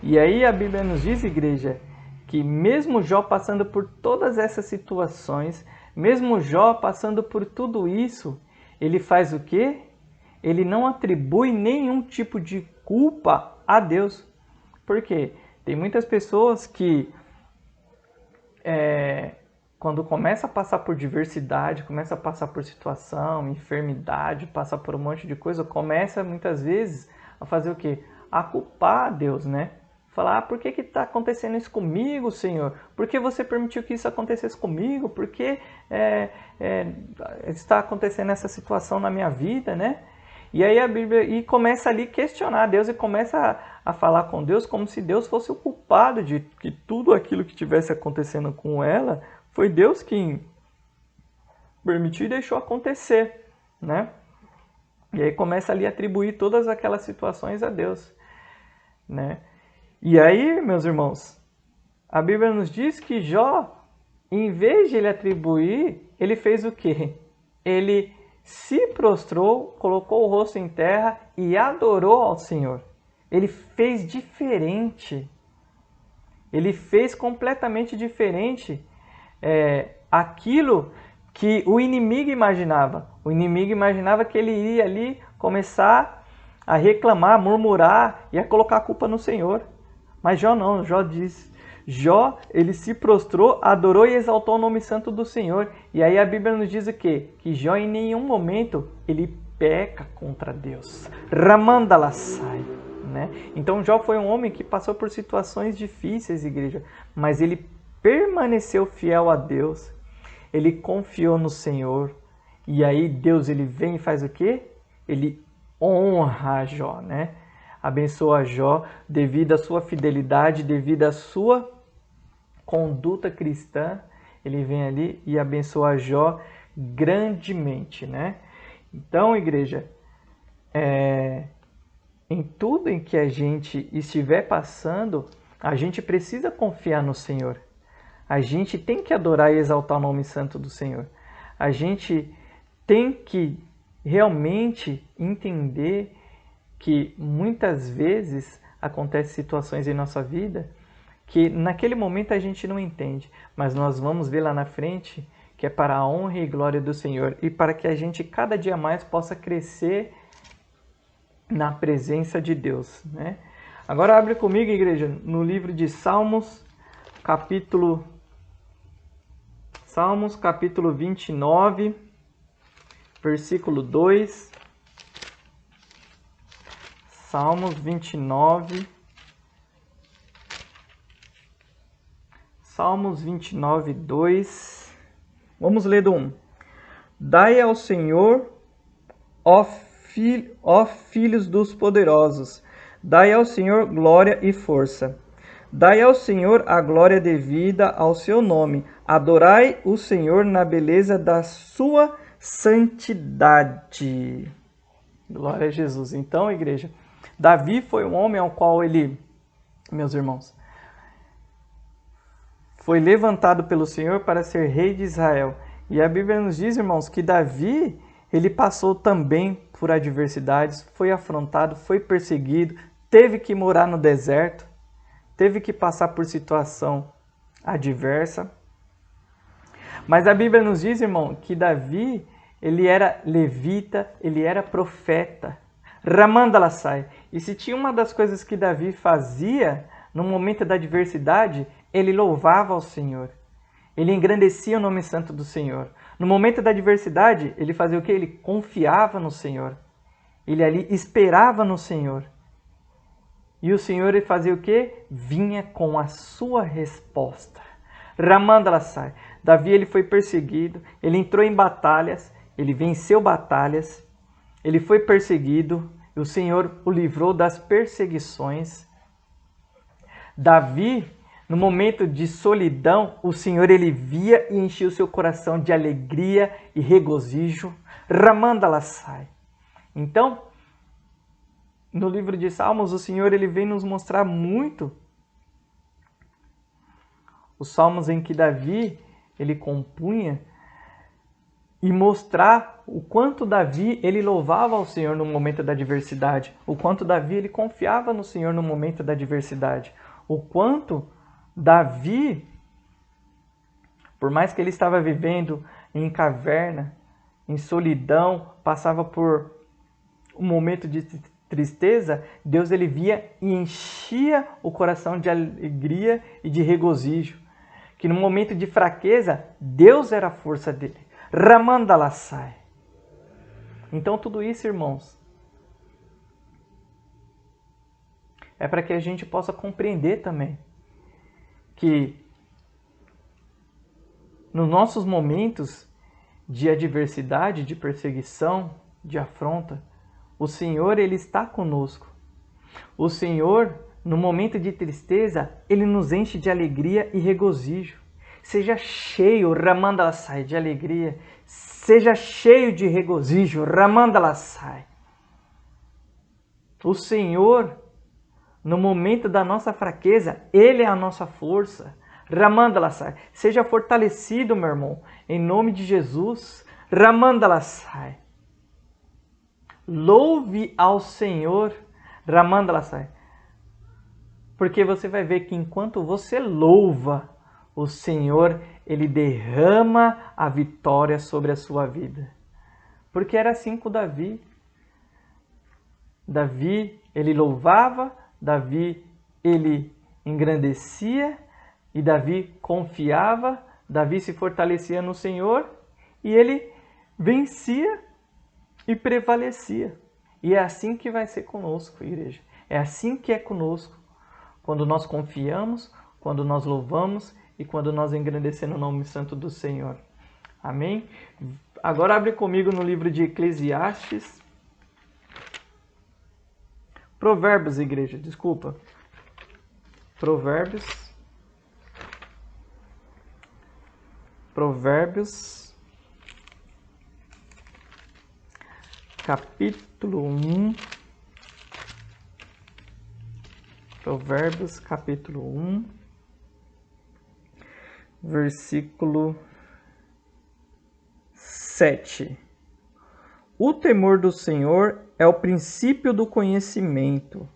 E aí a Bíblia nos diz, igreja, que mesmo Jó passando por todas essas situações, mesmo Jó passando por tudo isso, ele faz o quê? Ele não atribui nenhum tipo de culpa a Deus. Por quê? Tem muitas pessoas que quando começa a passar por diversidade, começa a passar por situação, enfermidade, passa por um monte de coisa, começa muitas vezes a fazer o quê? A culpar a Deus, né? Falar, por que está acontecendo isso comigo, Senhor? Por que você permitiu que isso acontecesse comigo? Por que está acontecendo essa situação na minha vida, né? E aí a Bíblia começa ali a questionar Deus e começa a falar com Deus como se Deus fosse o culpado de que tudo aquilo que estivesse acontecendo com ela foi Deus quem permitiu e deixou acontecer, né? E aí começa ali a atribuir todas aquelas situações a Deus, né? E aí, meus irmãos, a Bíblia nos diz que Jó, em vez de ele atribuir, ele fez o quê? Ele se prostrou, colocou o rosto em terra e adorou ao Senhor. Ele fez diferente. Ele fez completamente diferente aquilo que o inimigo imaginava. O inimigo imaginava que ele iria ali começar a reclamar, murmurar e a colocar a culpa no Senhor. Mas Jó não, Jó diz, Jó, ele se prostrou, adorou e exaltou o nome santo do Senhor. E aí a Bíblia nos diz o quê? Que Jó em nenhum momento ele peca contra Deus. Ramandalassai, né? Então Jó foi um homem que passou por situações difíceis, igreja, mas ele permaneceu fiel a Deus. Ele confiou no Senhor. E aí Deus ele vem e faz o quê? Ele honra Jó, né? Abençoa Jó devido à sua fidelidade, devido à sua conduta cristã. Ele vem ali e abençoa Jó grandemente, né? Então, igreja, em tudo em que a gente estiver passando, a gente precisa confiar no Senhor. A gente tem que adorar e exaltar o nome santo do Senhor. A gente tem que realmente entender que muitas vezes acontecem situações em nossa vida que naquele momento a gente não entende, mas nós vamos ver lá na frente que é para a honra e glória do Senhor e para que a gente cada dia mais possa crescer na presença de Deus, né? Agora abre comigo, igreja, no livro de Salmos, capítulo 29, versículo 2. Salmos 29. Salmos 29, 2. Vamos ler do 1. Dai ao Senhor, ó filhos dos poderosos, dai ao Senhor glória e força. Dai ao Senhor a glória devida ao seu nome. Adorai o Senhor na beleza da sua santidade. Glória a Jesus. Então, igreja, Davi foi um homem ao qual ele, meus irmãos, foi levantado pelo Senhor para ser rei de Israel. E a Bíblia nos diz, irmãos, que Davi, ele passou também por adversidades, foi afrontado, foi perseguido, teve que morar no deserto, teve que passar por situação adversa. Mas a Bíblia nos diz, irmão, que Davi, ele era levita, ele era profeta. Ramandalassai. E se tinha uma das coisas que Davi fazia no momento da adversidade, ele louvava ao Senhor. Ele engrandecia o nome santo do Senhor. No momento da adversidade, ele fazia o quê? Ele confiava no Senhor. Ele ali esperava no Senhor. E o Senhor ele fazia o quê? Vinha com a sua resposta. Ramandalassai. Davi ele foi perseguido, ele entrou em batalhas, ele venceu batalhas, ele foi perseguido, e o Senhor o livrou das perseguições. Davi, no momento de solidão, o Senhor ele via e enchia o seu coração de alegria e regozijo. Ramandalassai. Então, no livro de Salmos, o Senhor ele vem nos mostrar muito os salmos em que Davi ele compunha e mostrar o quanto Davi ele louvava ao Senhor no momento da adversidade, o quanto Davi ele confiava no Senhor no momento da adversidade, o quanto Davi, por mais que ele estava vivendo em caverna, em solidão, passava por um momento de tristeza, Deus ele via e enchia o coração de alegria e de regozijo. que no momento de fraqueza, Deus era a força dele. Ramandalassai. Então tudo isso, irmãos, é para que a gente possa compreender também que nos nossos momentos de adversidade, de perseguição, de afronta, o Senhor, Ele está conosco. O Senhor, no momento de tristeza, Ele nos enche de alegria e regozijo. Seja cheio, Ramandalassai, de alegria. Seja cheio de regozijo, Ramandalassai. O Senhor, no momento da nossa fraqueza, Ele é a nossa força. Ramandalassai. Seja fortalecido, meu irmão, em nome de Jesus. Ramandalassai. Louve ao Senhor. Ramandalassai. Porque você vai ver que enquanto você louva, o Senhor, Ele derrama a vitória sobre a sua vida. Porque era assim com Davi. Davi, ele louvava, Davi, ele engrandecia, e Davi confiava, Davi se fortalecia no Senhor, e ele vencia e prevalecia. E é assim que vai ser conosco, igreja. É assim que é conosco. Quando nós confiamos, quando nós louvamos e quando nós engrandecemos o nome santo do Senhor. Amém? Agora abre comigo no livro de Eclesiastes. Provérbios, igreja, desculpa. Provérbios, capítulo 1. Provérbios, capítulo 1, versículo 7. O temor do Senhor é o princípio do conhecimento,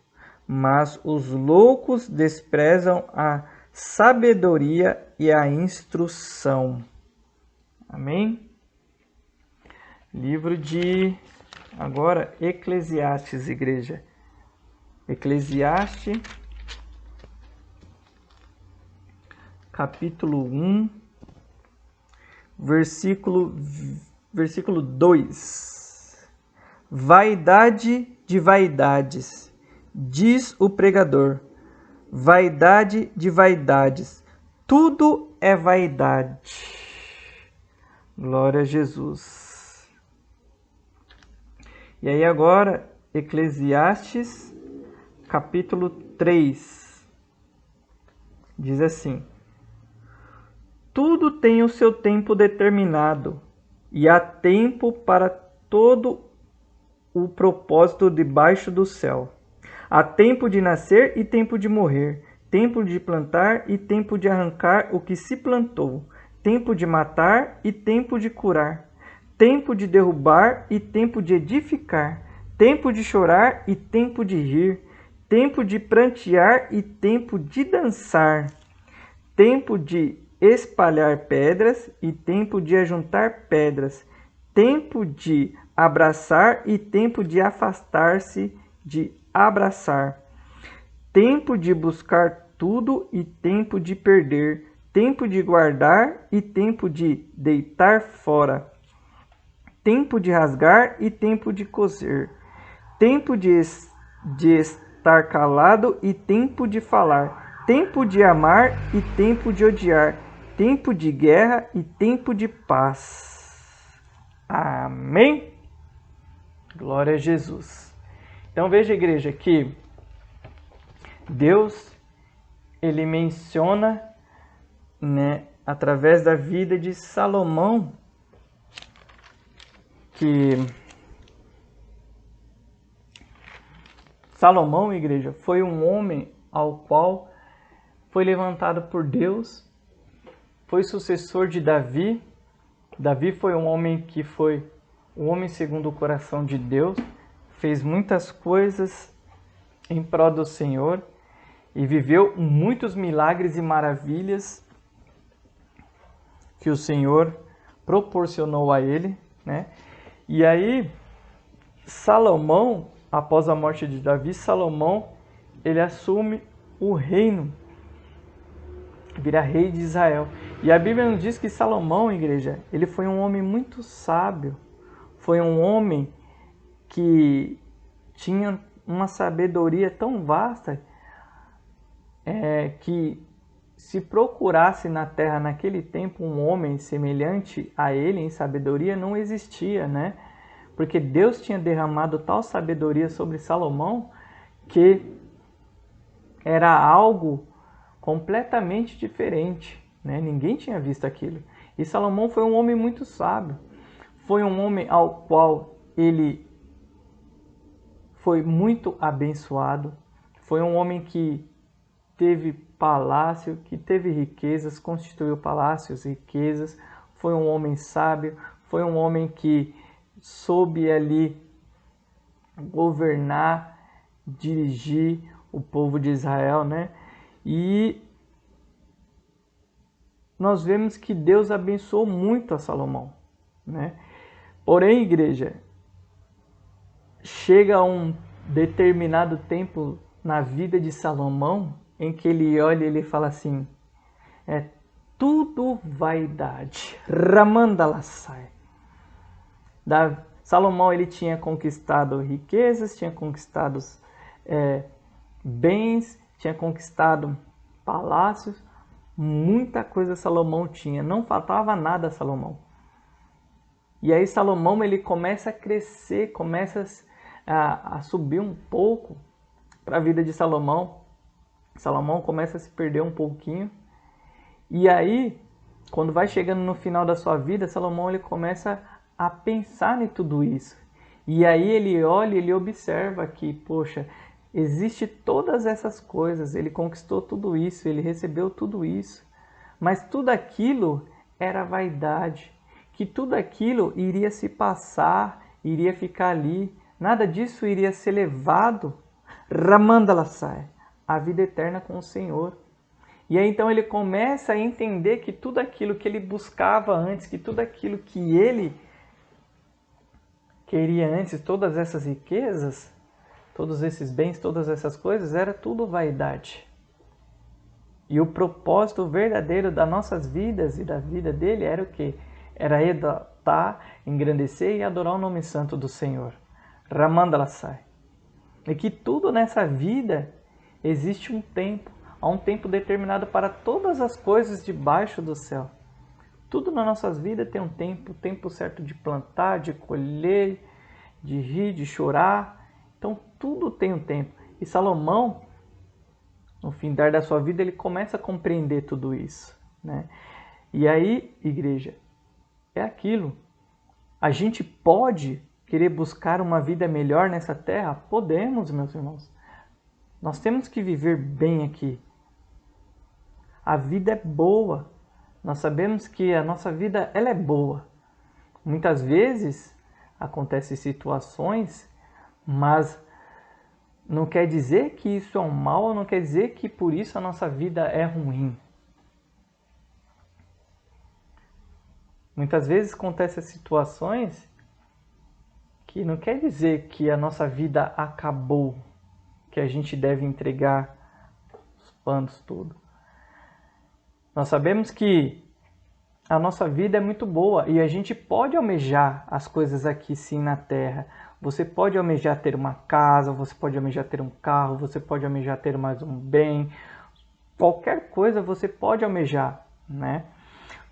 mas os loucos desprezam a sabedoria e a instrução. Amém? Livro de, agora, Eclesiastes, igreja. Eclesiastes, capítulo 1, versículo 2. Vaidade de vaidades, diz o pregador. Vaidade de vaidades, tudo é vaidade. Glória a Jesus. E aí agora, Eclesiastes, capítulo 3, diz assim: tudo tem o seu tempo determinado, e há tempo para todo o propósito debaixo do céu. Há tempo de nascer e tempo de morrer, tempo de plantar e tempo de arrancar o que se plantou, tempo de matar e tempo de curar, tempo de derrubar e tempo de edificar, tempo de chorar e tempo de rir, tempo de prantear e tempo de dançar, tempo de espalhar pedras e tempo de ajuntar pedras, tempo de abraçar e tempo de afastar-se de abraçar, tempo de buscar tudo e tempo de perder, tempo de guardar e tempo de deitar fora, tempo de rasgar e tempo de coser, tempo de estar calado e tempo de falar, tempo de amar e tempo de odiar, tempo de guerra e tempo de paz. Amém? Glória a Jesus. Então veja, igreja, que Deus, ele menciona, através da vida de Salomão, que Salomão, igreja, foi um homem ao qual foi levantado por Deus, foi sucessor de Davi. Davi foi um homem que foi um homem segundo o coração de Deus, fez muitas coisas em prol do Senhor e viveu muitos milagres e maravilhas que o Senhor proporcionou a ele, né? E aí, Salomão, após a morte de Davi, Salomão, ele assume o reino. vira rei de Israel. E a Bíblia nos diz que Salomão, igreja, ele foi um homem muito sábio. Foi um homem que tinha uma sabedoria tão vasta que se procurasse na terra naquele tempo um homem semelhante a ele em sabedoria, não existia, né? Porque Deus tinha derramado tal sabedoria sobre Salomão que era algo completamente diferente, né? Ninguém tinha visto aquilo. E Salomão foi um homem muito sábio. Foi um homem ao qual ele foi muito abençoado. Foi um homem que teve palácio, que teve riquezas, constituiu palácios, riquezas. Foi um homem sábio. Foi um homem que soube ali governar, dirigir o povo de Israel, né? E nós vemos que Deus abençoou muito a Salomão, né? Porém, igreja, chega um determinado tempo na vida de Salomão em que ele olha e ele fala assim: é tudo vaidade. Ramandalassai. Salomão, ele tinha conquistado riquezas, tinha conquistado bens, tinha conquistado palácios, muita coisa Salomão tinha, não faltava nada a Salomão. E aí Salomão, ele começa a crescer, começa a subir um pouco para a vida de Salomão. Salomão começa a se perder um pouquinho. E aí, quando vai chegando no final da sua vida, Salomão, ele começa a pensar em tudo isso. E aí ele olha, ele observa que, poxa, existe todas essas coisas, ele conquistou tudo isso, ele recebeu tudo isso, mas tudo aquilo era vaidade, que tudo aquilo iria se passar, iria ficar ali, nada disso iria ser levado, Ramandalassai, a vida eterna com o Senhor. E aí então ele começa a entender que tudo aquilo que ele buscava antes, que tudo aquilo que ele queria antes, todas essas riquezas, todos esses bens, todas essas coisas, era tudo vaidade. E o propósito verdadeiro das nossas vidas e da vida dele era o quê? Era exaltar, engrandecer e adorar o nome santo do Senhor. Ramandalassai. E que tudo nessa vida existe um tempo, há um tempo determinado para todas as coisas debaixo do céu. Tudo nas nossas vidas tem um tempo, o tempo certo de plantar, de colher, de rir, de chorar. Então tudo tem um tempo. E Salomão, no findar da sua vida, ele começa a compreender tudo isso, né? E aí, igreja, é aquilo. A gente pode querer buscar uma vida melhor nessa terra? Podemos, meus irmãos. Nós temos que viver bem aqui. A vida é boa. Nós sabemos que a nossa vida ela é boa. Muitas vezes acontecem situações, mas não quer dizer que isso é um mal, não quer dizer que por isso a nossa vida é ruim. Muitas vezes acontecem situações que não quer dizer que a nossa vida acabou, que a gente deve entregar os panos tudo. Nós sabemos que a nossa vida é muito boa e a gente pode almejar as coisas aqui sim na terra. Você pode almejar ter uma casa, você pode almejar ter um carro, você pode almejar ter mais um bem. Qualquer coisa você pode almejar, né?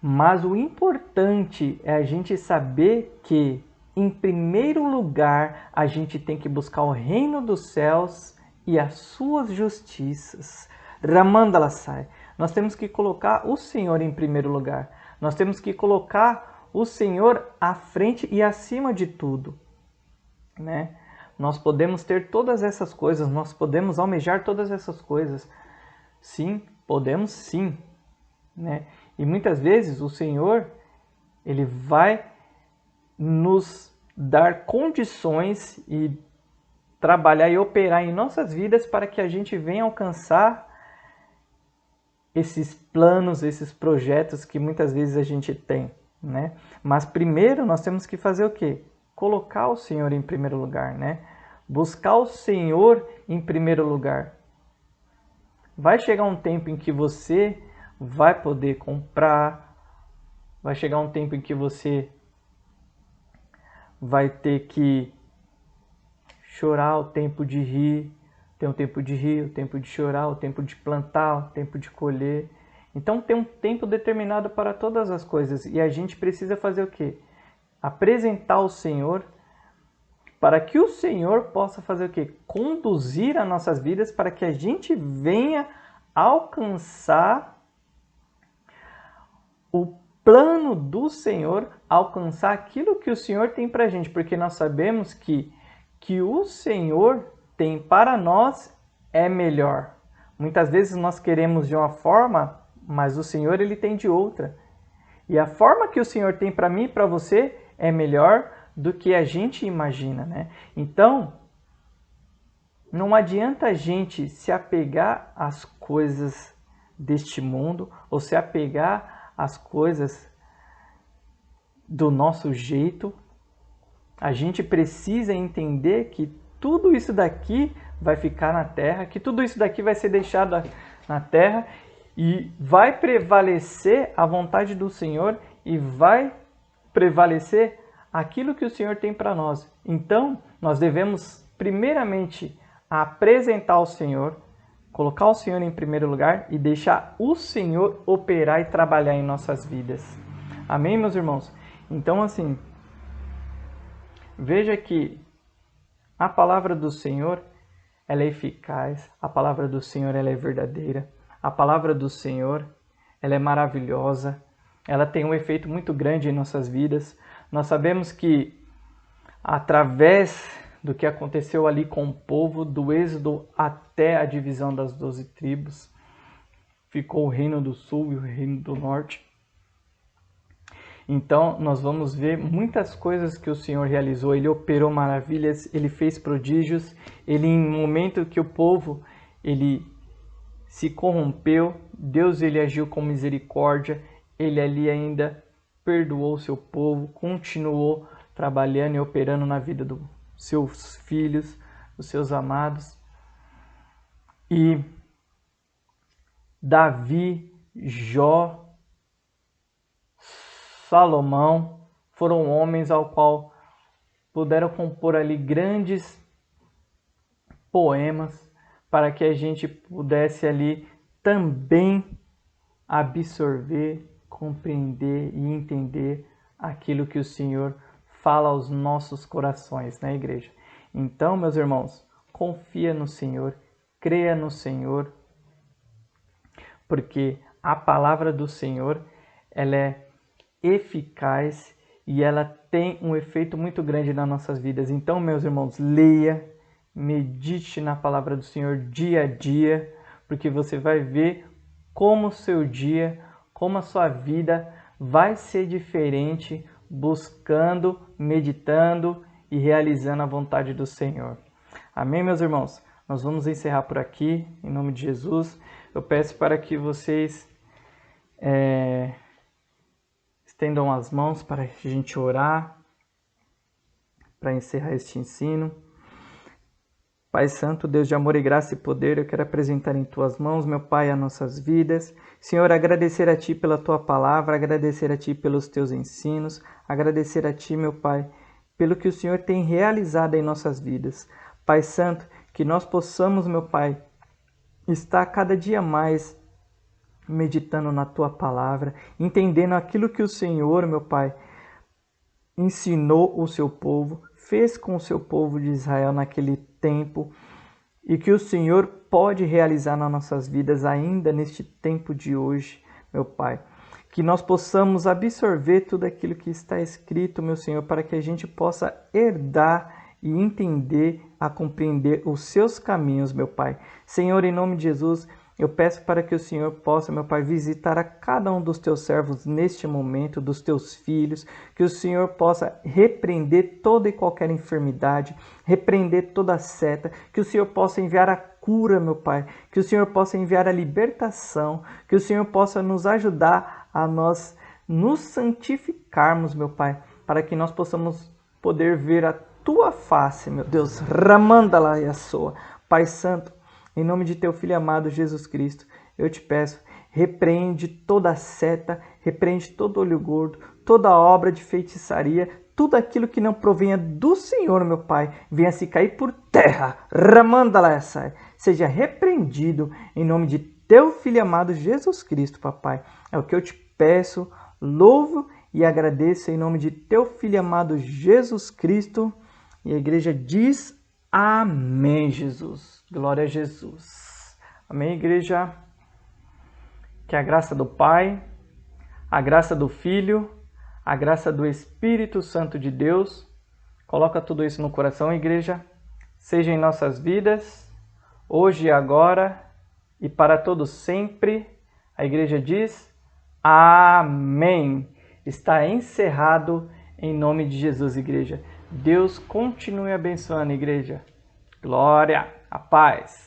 Mas o importante é a gente saber que, em primeiro lugar, a gente tem que buscar o reino dos céus e as suas justiças. Ramandalassai. Nós temos que colocar o Senhor em primeiro lugar. Nós temos que colocar o Senhor à frente e acima de tudo, né? Nós podemos ter todas essas coisas, nós podemos almejar todas essas coisas. Sim, podemos sim, né? E muitas vezes o Senhor, ele vai nos dar condições e trabalhar e operar em nossas vidas para que a gente venha alcançar esses planos, esses projetos que muitas vezes a gente tem, né? Mas primeiro nós temos que fazer o quê? Colocar o Senhor em primeiro lugar, né? Buscar o Senhor em primeiro lugar. Vai chegar um tempo em que você vai poder comprar. Vai chegar um tempo em que você vai ter que chorar, o tempo de rir. Tem o tempo de rir, o tempo de chorar, o tempo de plantar, o tempo de colher. Então tem um tempo determinado para todas as coisas. E a gente precisa fazer o quê? Apresentar ao Senhor, para que o Senhor possa fazer o quê? Conduzir as nossas vidas para que a gente venha alcançar o plano do Senhor, alcançar aquilo que o Senhor tem para a gente. Porque nós sabemos que o Senhor tem para nós é melhor. Muitas vezes nós queremos de uma forma, mas o Senhor ele tem de outra. E a forma que o Senhor tem para mim e para você é melhor do que a gente imagina, né? Então, não adianta a gente se apegar às coisas deste mundo ou se apegar às coisas do nosso jeito. A gente precisa entender que tudo isso daqui vai ficar na terra, que tudo isso daqui vai ser deixado na terra e vai prevalecer a vontade do Senhor e vai prevalecer aquilo que o Senhor tem para nós. Então, nós devemos primeiramente apresentar ao Senhor, colocar o Senhor em primeiro lugar e deixar o Senhor operar e trabalhar em nossas vidas. Amém, meus irmãos? Então, assim, veja que a palavra do Senhor, ela é eficaz, a palavra do Senhor, ela é verdadeira, a palavra do Senhor, ela é maravilhosa, ela tem um efeito muito grande em nossas vidas. Nós sabemos que, através do que aconteceu ali com o povo, do êxodo até a divisão das 12 tribos, ficou o reino do sul e o reino do norte. Então, nós vamos ver muitas coisas que o Senhor realizou. Ele operou maravilhas, ele fez prodígios. Ele, em um momento que o povo ele se corrompeu, Deus ele agiu com misericórdia. Ele ali ainda perdoou o seu povo, continuou trabalhando e operando na vida dos seus filhos, dos seus amados. E Davi, Jó, Salomão foram homens ao qual puderam compor ali grandes poemas para que a gente pudesse ali também absorver, compreender e entender aquilo que o Senhor fala aos nossos corações, né, igreja? Então, meus irmãos, confia no Senhor, creia no Senhor, porque a palavra do Senhor, ela é eficaz e ela tem um efeito muito grande nas nossas vidas. Então, meus irmãos, leia, medite na palavra do Senhor dia a dia, porque você vai ver como o seu dia, como a sua vida vai ser diferente buscando, meditando e realizando a vontade do Senhor. Amém, meus irmãos? Nós vamos encerrar por aqui, em nome de Jesus. Eu peço para que vocês estendam as mãos para a gente orar, para encerrar este ensino. Pai Santo, Deus de amor e graça e poder, eu quero apresentar em Tuas mãos, meu Pai, as nossas vidas. Senhor, agradecer a Ti pela Tua palavra, agradecer a Ti pelos Teus ensinos, agradecer a Ti, meu Pai, pelo que o Senhor tem realizado em nossas vidas. Pai Santo, que nós possamos, meu Pai, estar cada dia mais meditando na Tua palavra, entendendo aquilo que o Senhor, meu Pai, ensinou o Seu povo, fez com o Seu povo de Israel naquele tempo e que o Senhor pode realizar nas nossas vidas ainda neste tempo de hoje, meu Pai. Que nós possamos absorver tudo aquilo que está escrito, meu Senhor, para que a gente possa herdar e entender, a compreender os Seus caminhos, meu Pai. Senhor, em nome de Jesus, eu peço para que o Senhor possa, meu Pai, visitar a cada um dos Teus servos neste momento, dos Teus filhos, que o Senhor possa repreender toda e qualquer enfermidade, repreender toda seta, que o Senhor possa enviar a cura, meu Pai, que o Senhor possa enviar a libertação, que o Senhor possa nos ajudar a nós nos santificarmos, meu Pai, para que nós possamos poder ver a Tua face, meu Deus, Ramandala Yassoa, Pai Santo, em nome de Teu Filho amado Jesus Cristo, eu te peço, repreende toda seta, repreende todo olho gordo, toda obra de feitiçaria, tudo aquilo que não provenha do Senhor, meu Pai, venha se cair por terra. Ramandalassai, seja repreendido em nome de teu Filho amado Jesus Cristo, papai. É o que eu te peço, louvo e agradeço em nome de teu Filho amado Jesus Cristo. E a igreja diz amém, Jesus. Glória a Jesus. Amém, igreja. Que a graça do Pai, a graça do Filho, a graça do Espírito Santo de Deus, coloca tudo isso no coração, igreja, seja em nossas vidas, hoje e agora, e para todos sempre. A igreja diz amém. Está encerrado em nome de Jesus, igreja. Deus continue abençoando, igreja. Glória, a paz.